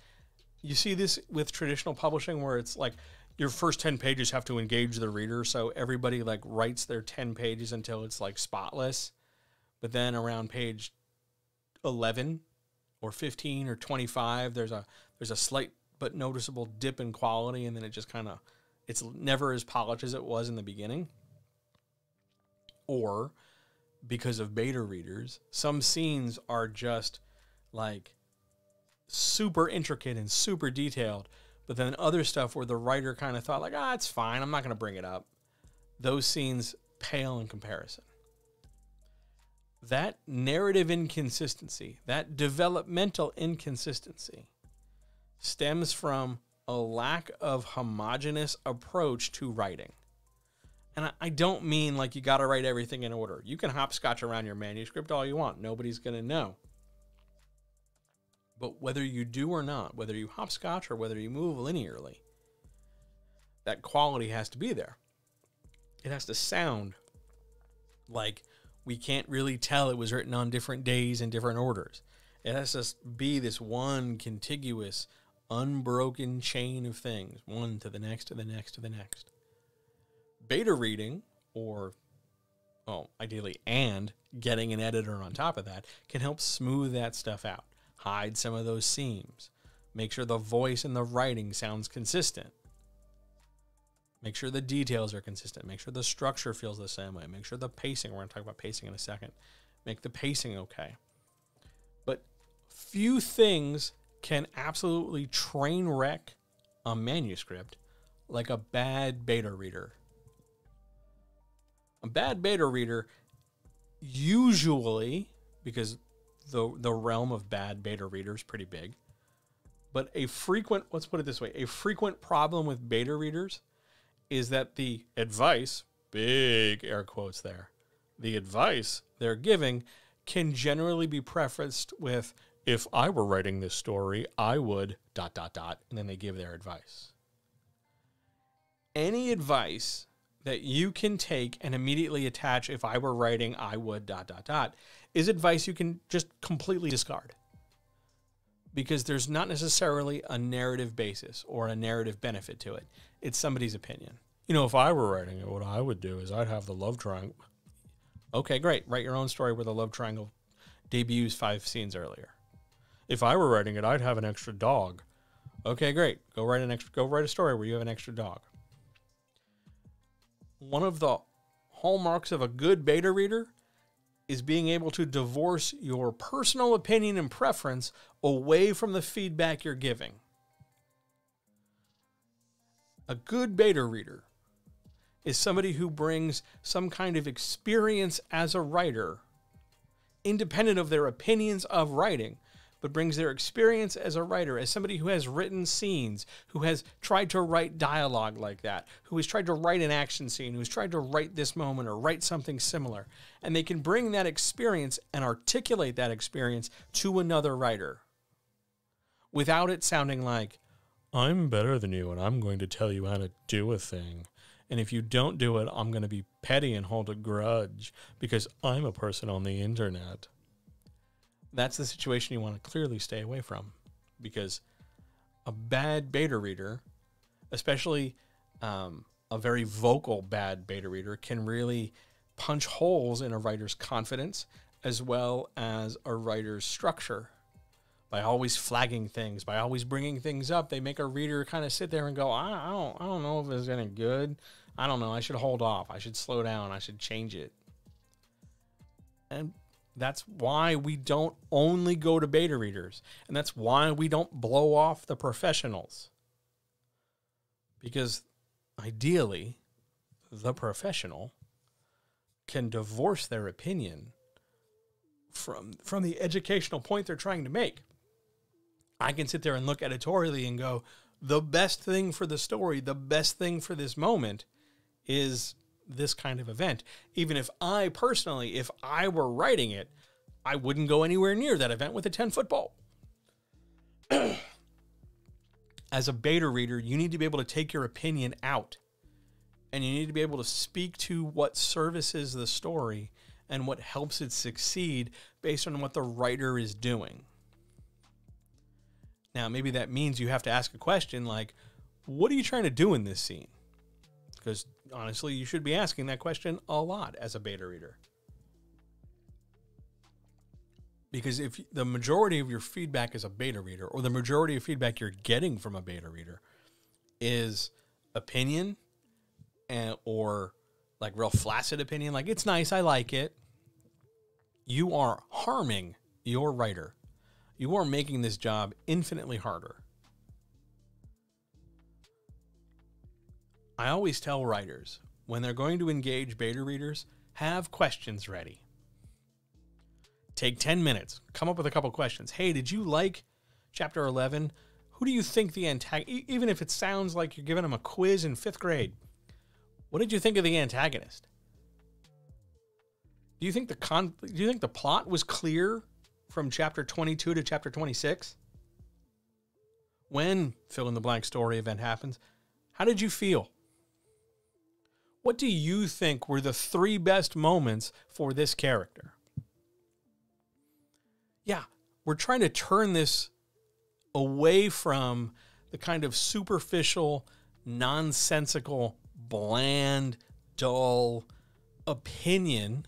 you see this with traditional publishing where it's like your first 10 pages have to engage the reader. So everybody like writes their 10 pages until it's like spotless. But then around page 11 or 15 or 25, there's a slight but noticeable dip in quality, and then it just kind of, it's never as polished as it was in the beginning. Or because of beta readers, some scenes are just like super intricate and super detailed, but then other stuff where the writer kind of thought like, it's fine, I'm not going to bring it up. Those scenes pale in comparison. That narrative inconsistency, that developmental inconsistency stems from a lack of homogeneous approach to writing. And I don't mean like you got to write everything in order. You can hopscotch around your manuscript all you want. Nobody's going to know. But whether you do or not, whether you hopscotch or whether you move linearly, that quality has to be there. It has to sound like we can't really tell it was written on different days in different orders. It has to be this one contiguous, unbroken chain of things, one to the next, to the next, to the next. Beta reading, or ideally, and getting an editor on top of that, can help smooth that stuff out. Hide some of those seams. Make sure the voice and the writing sounds consistent. Make sure the details are consistent. Make sure the structure feels the same way. Make sure the pacing, we're going to talk about pacing in a second. Make the pacing okay. But few things can absolutely train wreck a manuscript like a bad beta reader. A bad beta reader usually, because the realm of bad beta reader is pretty big, but let's put it this way, a frequent problem with beta readers is that the advice, big air quotes there, the advice they're giving can generally be prefaced with, if I were writing this story, I would ... and then they give their advice. Any advice that you can take and immediately attach, if I were writing, I would ... is advice you can just completely discard. Because there's not necessarily a narrative basis or a narrative benefit to it. It's somebody's opinion. You know, if I were writing it, what I would do is I'd have the love triangle. Okay, great. Write your own story where the love triangle debuts 5 scenes earlier. If I were writing it, I'd have an extra dog. Okay, great. Go write a story where you have an extra dog. One of the hallmarks of a good beta reader is being able to divorce your personal opinion and preference away from the feedback you're giving. A good beta reader is somebody who brings some kind of experience as a writer, independent of their opinions of writing, but brings their experience as a writer, as somebody who has written scenes, who has tried to write dialogue like that, who has tried to write an action scene, who has tried to write this moment or write something similar. And they can bring that experience and articulate that experience to another writer without it sounding like, I'm better than you and I'm going to tell you how to do a thing. And if you don't do it, I'm going to be petty and hold a grudge because I'm a person on the internet. That's the situation you want to clearly stay away from, because a bad beta reader, especially a very vocal bad beta reader, can really punch holes in a writer's confidence as well as a writer's structure. By always flagging things, by always bringing things up, they make a reader kind of sit there and go, I don't know if it's any good. I don't know. I should hold off. I should slow down. I should change it. And that's why we don't only go to beta readers. And that's why we don't blow off the professionals. Because ideally, the professional can divorce their opinion from the educational point they're trying to make. I can sit there and look editorially and go, the best thing for the story, the best thing for this moment is this kind of event. Even if I personally, if I were writing it, I wouldn't go anywhere near that event with a 10-foot ball. As a beta reader, you need to be able to take your opinion out. And you need to be able to speak to what services the story and what helps it succeed based on what the writer is doing. Now, maybe that means you have to ask a question like, what are you trying to do in this scene? Because honestly, you should be asking that question a lot as a beta reader. Because if the majority of your feedback as a beta reader, or the majority of feedback you're getting from a beta reader, is opinion or like real flaccid opinion, like it's nice, I like it, you are harming your writer. You are making this job infinitely harder. I always tell writers, when they're going to engage beta readers, have questions ready. Take 10 minutes, come up with a couple questions. Hey, did you like chapter 11? Who do you think the antagonist, even if it sounds like you're giving them a quiz in 5th grade, what did you think of the antagonist? Do you think the plot was clear from chapter 22 to chapter 26? When fill in the blank story event happens, how did you feel? What do you think were the 3 best moments for this character? Yeah, we're trying to turn this away from the kind of superficial, nonsensical, bland, dull opinion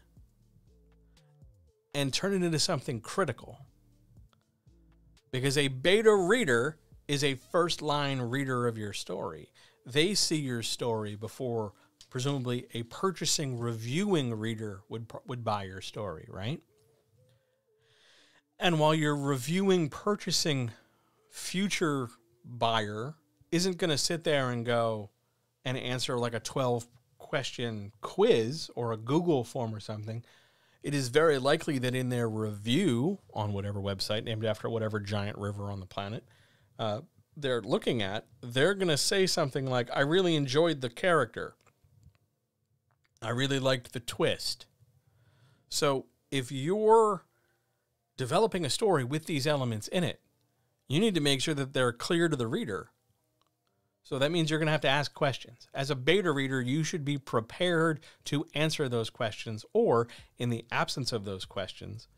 and turn it into something critical. Because a beta reader is a first-line reader of your story. They see your story before, presumably, a purchasing, reviewing reader would buy your story, right? And while your reviewing, purchasing future buyer isn't going to sit there and go and answer like a 12 question quiz or a Google form or something, it is very likely that in their review on whatever website named after whatever giant river on the planet they're looking at, they're going to say something like, I really enjoyed the character. I really liked the twist. So if you're developing a story with these elements in it, you need to make sure that they're clear to the reader. So that means you're going to have to ask questions. As a beta reader, you should be prepared to answer those questions, or in the absence of those questions,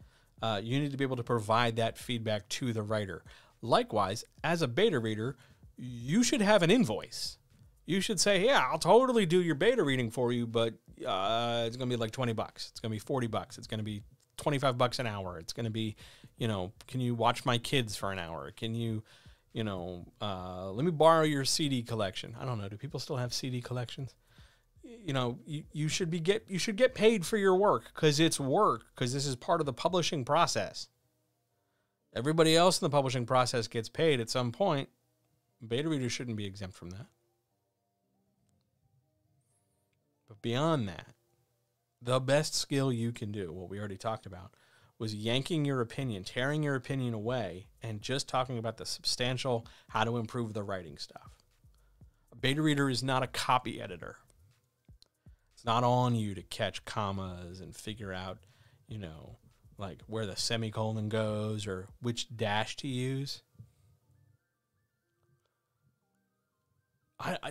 you need to be able to provide that feedback to the writer. Likewise, as a beta reader, you should have an invoice. You should say, yeah, I'll totally do your beta reading for you, but it's going to be like $20. It's going to be $40. It's going to be $25 an hour. It's going to be, can you watch my kids for an hour? Can you, let me borrow your CD collection. I don't know. Do people still have CD collections? You should get paid for your work, because it's work, because this is part of the publishing process. Everybody else in the publishing process gets paid at some point. Beta readers shouldn't be exempt from that. But beyond that, the best skill you can do, what we already talked about, was yanking your opinion, tearing your opinion away, and just talking about the substantial, how to improve the writing stuff. A beta reader is not a copy editor. It's not on you to catch commas and figure out, like where the semicolon goes or which dash to use.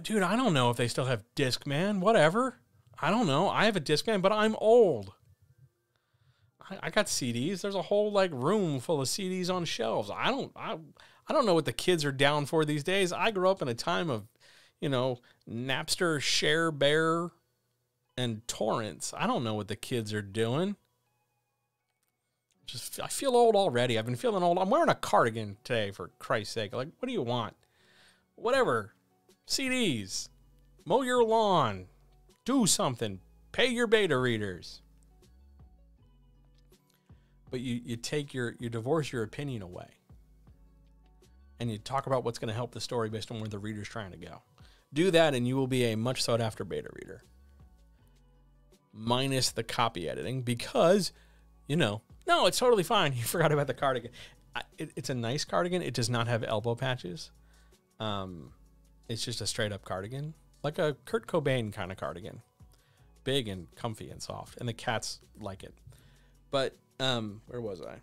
Dude, I don't know if they still have Discman, whatever. I don't know. I have a Discman, but I'm old. I got CDs. There's a whole room full of CDs on shelves. I don't know what the kids are down for these days. I grew up in a time of, Napster, Share Bear, and torrents. I don't know what the kids are doing. I feel old already. I've been feeling old. I'm wearing a cardigan today, for Christ's sake. What do you want? Whatever. CDs. Mow your lawn. Do something. Pay your beta readers. But you divorce your opinion away. And you talk about what's going to help the story based on where the reader's trying to go. Do that and you will be a much sought after beta reader. Minus the copy editing, because, no, it's totally fine. You forgot about the cardigan. It's a nice cardigan. It does not have elbow patches. It's just a straight up cardigan. Like a Kurt Cobain kind of cardigan. Big and comfy and soft. And the cats like it. But, where was I?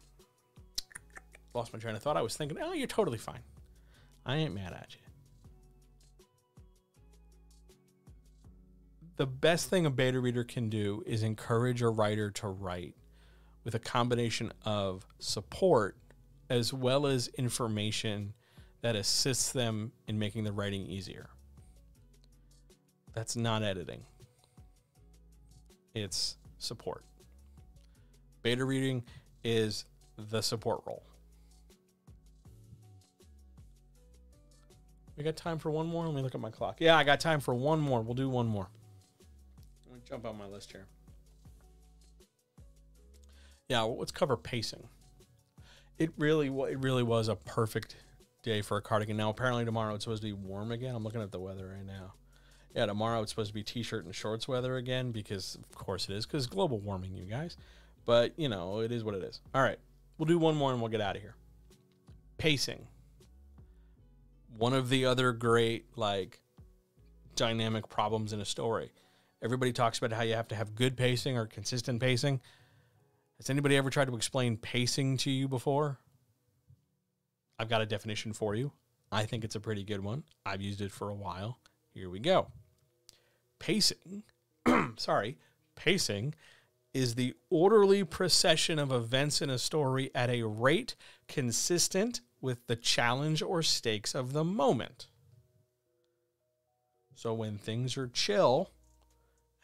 Lost my train of thought. I was thinking, you're totally fine. I ain't mad at you. The best thing a beta reader can do is encourage a writer to write with a combination of support as well as information that assists them in making the writing easier. That's not editing. It's support. Beta reading is the support role. We got time for one more? Let me look at my clock. Yeah, I got time for one more. We'll do one more. Let me jump on my list here. Yeah, let's cover pacing. It really was a perfect day for a cardigan. Now, apparently tomorrow it's supposed to be warm again. I'm looking at the weather right now. Yeah, tomorrow it's supposed to be t-shirt and shorts weather again, because of course it is, because global warming, you guys. But, it is what it is. All right, we'll do one more and we'll get out of here. Pacing. One of the other great, dynamic problems in a story. Everybody talks about how you have to have good pacing or consistent pacing. Has anybody ever tried to explain pacing to you before? I've got a definition for you. I think it's a pretty good one. I've used it for a while. Here we go. Pacing, pacing is the orderly procession of events in a story at a rate consistent with the challenge or stakes of the moment. So when things are chill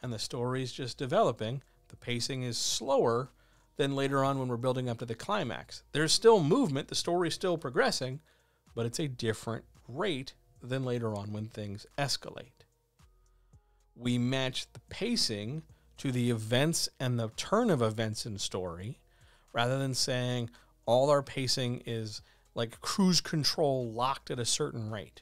and the story's just developing, the pacing is slower than later on when we're building up to the climax. There's still movement, the story's still progressing, but it's a different rate than later on when things escalate. We match the pacing to the events and the turn of events in story, rather than saying all our pacing is like cruise control locked at a certain rate.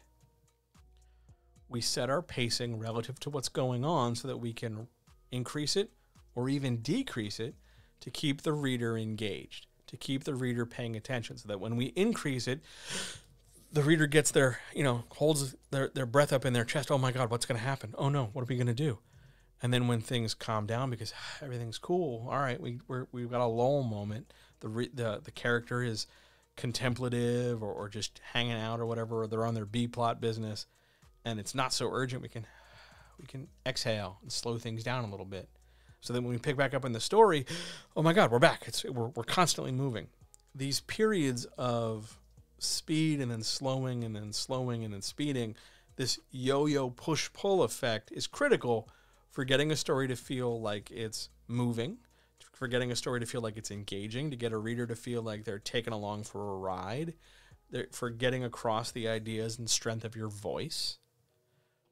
We set our pacing relative to what's going on so that we can increase it or even decrease it to keep the reader engaged, to keep the reader paying attention, so that when we increase it, the reader gets their, holds their breath up in their chest. Oh my God, what's going to happen? Oh no, what are we going to do? And then when things calm down because everything's cool, all right, we've got a lull moment. The character is contemplative or just hanging out or whatever, or they're on their B plot business, and it's not so urgent. We can exhale and slow things down a little bit, so that when we pick back up in the story, oh my God, we're back. We're constantly moving. These periods of speed and then slowing and then slowing and then speeding, this yo-yo push-pull effect is critical for getting a story to feel like it's moving, for getting a story to feel like it's engaging, to get a reader to feel like they're taken along for a ride, for getting across the ideas and strength of your voice.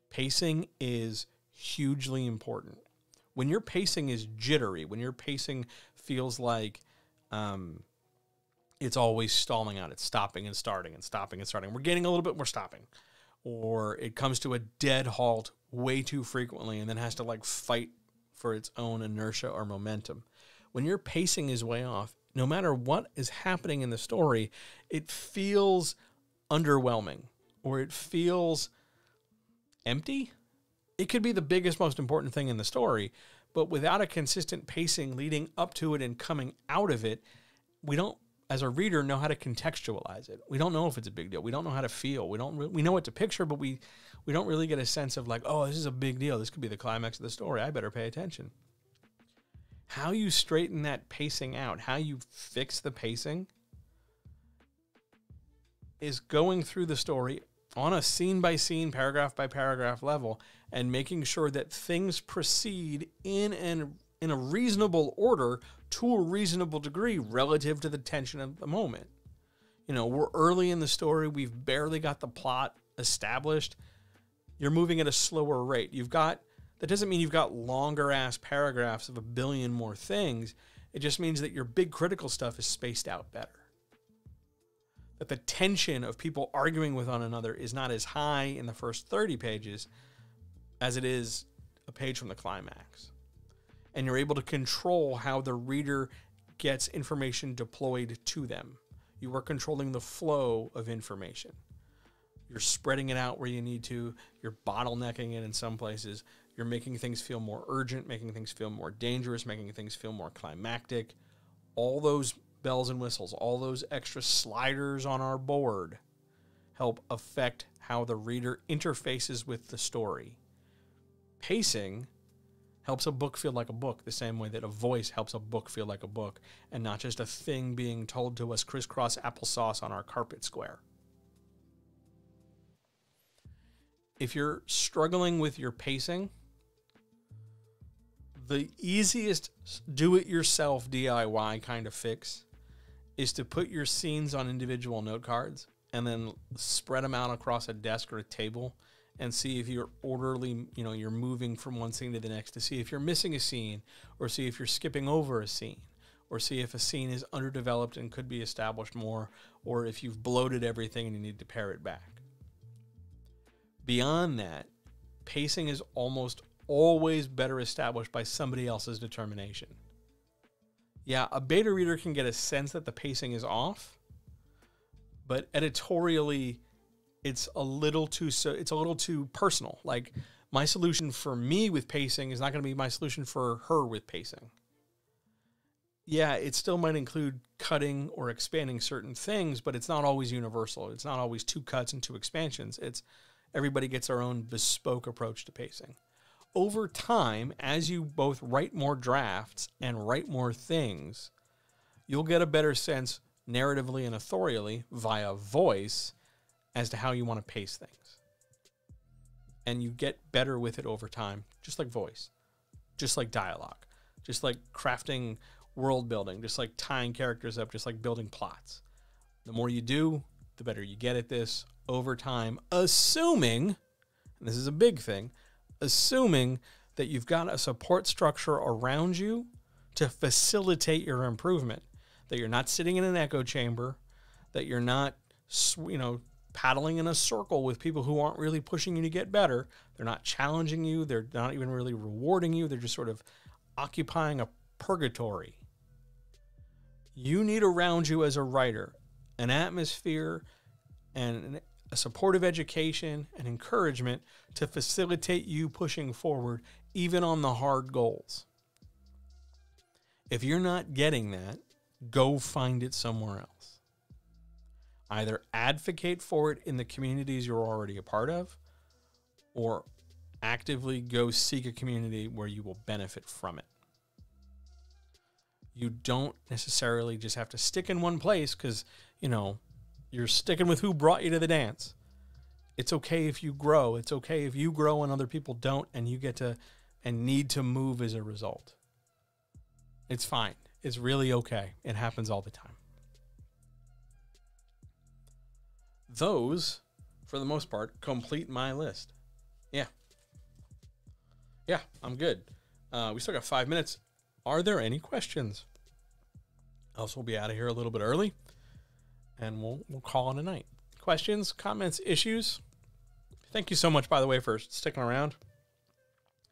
Pacing is hugely important. When your pacing is jittery, when your pacing feels like it's always stalling out, it's stopping and starting and stopping and starting, we're getting a little bit more stopping, or it comes to a dead halt way too frequently and then has to fight for its own inertia or momentum. When your pacing is way off, no matter what is happening in the story, it feels underwhelming or it feels empty. It could be the biggest, most important thing in the story, but without a consistent pacing leading up to it and coming out of it, we don't, as a reader, know how to contextualize it. We don't know if it's a big deal. We don't know how to feel. We know what to picture, but we don't really get a sense of oh, this is a big deal. This could be the climax of the story. I better pay attention. How you straighten that pacing out, how you fix the pacing, is going through the story on a scene-by-scene, paragraph-by-paragraph level and making sure that things proceed in a reasonable order to a reasonable degree relative to the tension of the moment. We're early in the story. We've barely got the plot established. You're moving at a slower rate. That doesn't mean you've got longer-ass paragraphs of a billion more things. It just means that your big critical stuff is spaced out better. That the tension of people arguing with one another is not as high in the first 30 pages as it is a page from the climax. And you're able to control how the reader gets information deployed to them. You are controlling the flow of information. You're spreading it out where you need to. You're bottlenecking it in some places. You're making things feel more urgent, making things feel more dangerous, making things feel more climactic. All those bells and whistles, all those extra sliders on our board help affect how the reader interfaces with the story. Pacing helps a book feel like a book the same way that a voice helps a book feel like a book and not just a thing being told to us crisscross applesauce on our carpet square. If you're struggling with your pacing, the easiest do-it-yourself DIY kind of fix is to put your scenes on individual note cards and then spread them out across a desk or a table and see if you're orderly, you're moving from one scene to the next, to see if you're missing a scene, or see if you're skipping over a scene, or see if a scene is underdeveloped and could be established more, or if you've bloated everything and you need to pare it back. Beyond that, pacing is almost always better established by somebody else's determination. Yeah, a beta reader can get a sense that the pacing is off, but editorially, it's a little too personal. My solution for me with pacing is not going to be my solution for her with pacing. Yeah, it still might include cutting or expanding certain things, but it's not always universal. It's not always 2 cuts and 2 expansions. It's everybody gets their own bespoke approach to pacing. Over time, as you both write more drafts and write more things, you'll get a better sense narratively and authorially via voice as to how you want to pace things. And you get better with it over time, just like voice, just like dialogue, just like crafting world building, just like tying characters up, just like building plots. The more you do, the better you get at this over time, assuming, and this is a big thing, assuming that you've got a support structure around you to facilitate your improvement, that you're not sitting in an echo chamber, that you're not, paddling in a circle with people who aren't really pushing you to get better. They're not challenging you. They're not even really rewarding you. They're just sort of occupying a purgatory. You need around you as a writer an atmosphere and a supportive education and encouragement to facilitate you pushing forward, even on the hard goals. If you're not getting that, go find it somewhere else. Either advocate for it in the communities you're already a part of, or actively go seek a community where you will benefit from it. You don't necessarily just have to stick in one place because, you're sticking with who brought you to the dance. It's okay if you grow. It's okay if you grow and other people don't, and you get to and need to move as a result. It's fine. It's really okay. It happens all the time. Those, for the most part, complete my list. Yeah, I'm good. We still got 5 minutes. Are there any questions? Else we'll be out of here a little bit early, and we'll call it a night. Questions, comments, issues? Thank you so much, by the way, for sticking around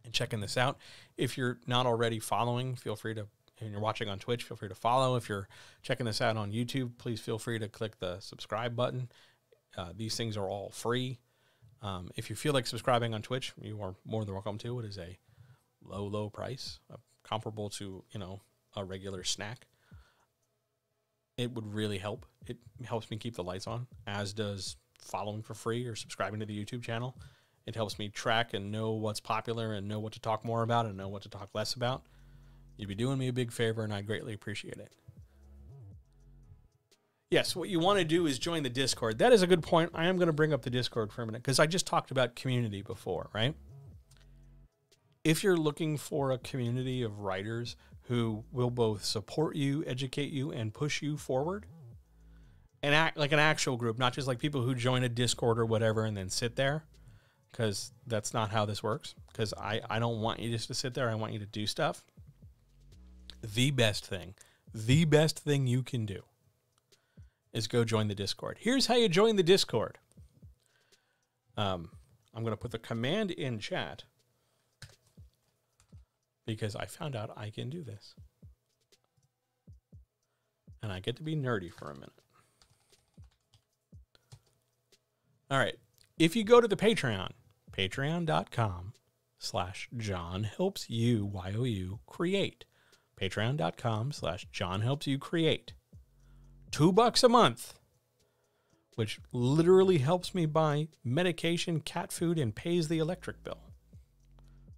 and checking this out. If you're not already following, feel free to, and you're watching on Twitch, feel free to follow. If you're checking this out on YouTube, please feel free to click the subscribe button. These things are all free. If you feel like subscribing on Twitch, you are more than welcome to. It is a low price, comparable to, a regular snack. It would really help. It helps me keep the lights on, as does following for free or subscribing to the YouTube channel. It helps me track and know what's popular and know what to talk more about and know what to talk less about. You'd be doing me a big favor, and I greatly appreciate it. Yes, what you want to do is join the Discord. That is a good point. I am going to bring up the Discord for a minute because I just talked about community before, right? If you're looking for a community of writers who will both support you, educate you, and push you forward, and act like an actual group, not just like people who join a Discord or whatever and then sit there, because that's not how this works. Because I don't want you just to sit there. I want you to do stuff. The best thing you can do is go join the Discord. Here's how you join the Discord. I'm going to put the command in chat because I found out I can do this. And I get to be nerdy for a minute. All right. If you go to the Patreon, patreon.com/JohnHelpsYou, create. Patreon.com/JohnHelpsYouCreate. $2 a month, which literally helps me buy medication, cat food, and pays the electric bill.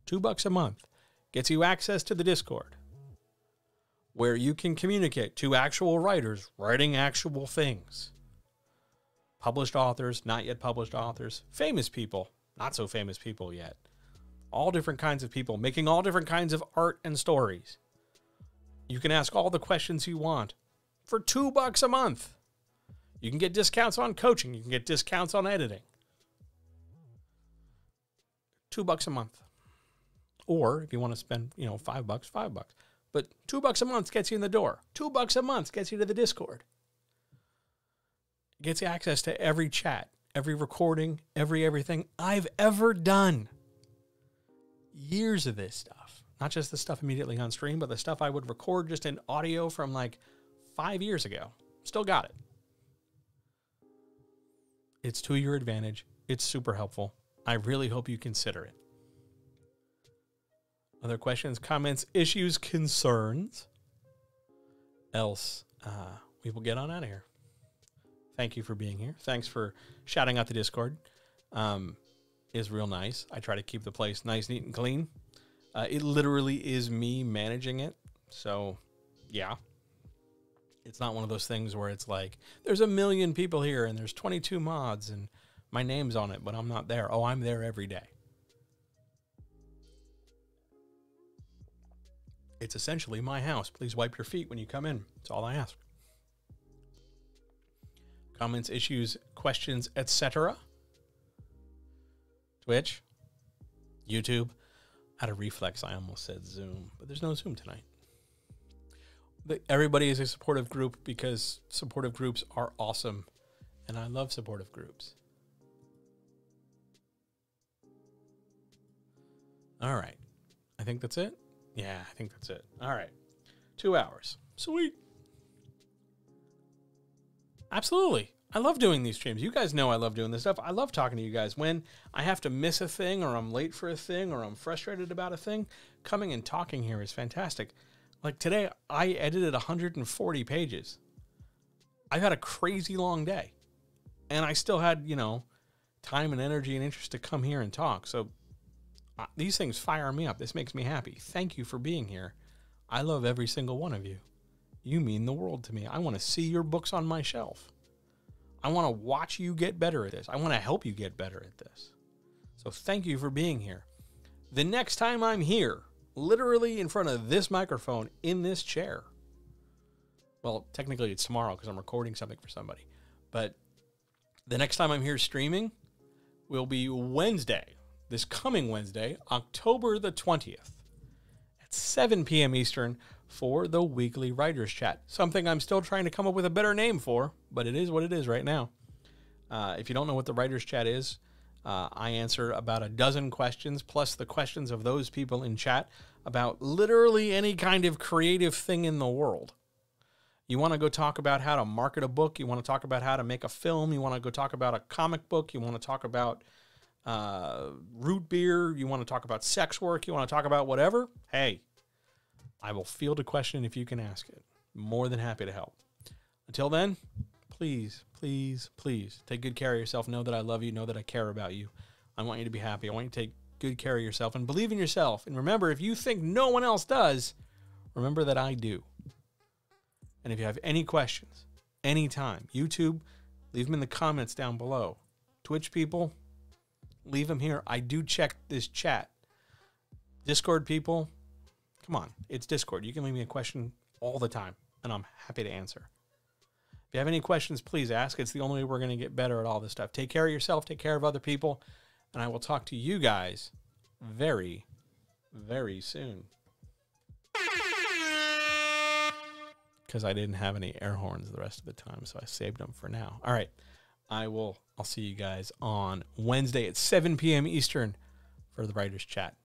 $2 a month gets you access to the Discord, where you can communicate to actual writers writing actual things. Published authors, not yet published authors, famous people, not so famous people yet. All different kinds of people making all different kinds of art and stories. You can ask all the questions you want for $2 a month. You can get discounts on coaching. You can get discounts on editing. $2 a month. Or if you want to spend, $5, $5. But $2 a month gets you in the door. $2 a month gets you to the Discord. Gets you access to every chat, every recording, everything I've ever done. Years of this stuff. Not just the stuff immediately on stream, but the stuff I would record just in audio from like 5 years ago. Still got it. It's to your advantage. It's super helpful. I really hope you consider it. Other questions, comments, issues, concerns? Else, we will get on out of here. Thank you for being here. Thanks for shouting out the Discord. It's real nice. I try to keep the place nice, neat, and clean. It literally is me managing it. So, yeah. It's not one of those things where it's like, there's 1 million people here and there's 22 mods and my name's on it, but I'm not there. Oh, I'm there every day. It's essentially my house. Please wipe your feet when you come in. That's all I ask. Comments, issues, questions, etc. Twitch, YouTube. Out of reflex, I almost said Zoom, but there's no Zoom tonight. Everybody is a supportive group because supportive groups are awesome, And I love supportive groups. All right. I think that's it. Yeah, I think that's it. All right. 2 hours. Sweet. Absolutely. I love doing these streams. You guys know I love doing this stuff. I love talking to you guys. When I have to miss a thing, or I'm late for a thing, or I'm frustrated about a thing, coming and talking here is fantastic. Like today, I edited 140 pages. I've had a crazy long day. And I still had, time and energy and interest to come here and talk. So these things fire me up. This makes me happy. Thank you for being here. I love every single one of you. You mean the world to me. I want to see your books on my shelf. I want to watch you get better at this. I want to help you get better at this. So thank you for being here. The next time I'm here, literally in front of this microphone, in this chair. Well, technically it's tomorrow because I'm recording something for somebody. But the next time I'm here streaming will be Wednesday. This coming Wednesday, October the 20th at 7 p.m. Eastern for the weekly Writers Chat. Something I'm still trying to come up with a better name for, but it is what it is right now. If you don't know what the Writers Chat is, I answer about a dozen questions, plus the questions of those people in chat about literally any kind of creative thing in the world. You want to go talk about how to market a book, you want to talk about how to make a film, you want to go talk about a comic book, you want to talk about root beer, you want to talk about sex work, you want to talk about whatever, hey, I will field a question if you can ask it. More than happy to help. Until then, please, please, please take good care of yourself. Know that I love you. Know that I care about you. I want you to be happy. I want you to take good care of yourself and believe in yourself. And remember, if you think no one else does, remember that I do. And if you have any questions, anytime, YouTube, leave them in the comments down below. Twitch people, leave them here. I do check this chat. Discord people, come on, it's Discord. You can leave me a question all the time, and I'm happy to answer. If you have any questions, please ask. It's the only way we're going to get better at all this stuff. Take care of yourself, take care of other people, and I will talk to you guys very, very soon. Because I didn't have any air horns the rest of the time, so I saved them for now. All right, I'll see you guys on Wednesday at 7 p.m. Eastern for the Writers Chat.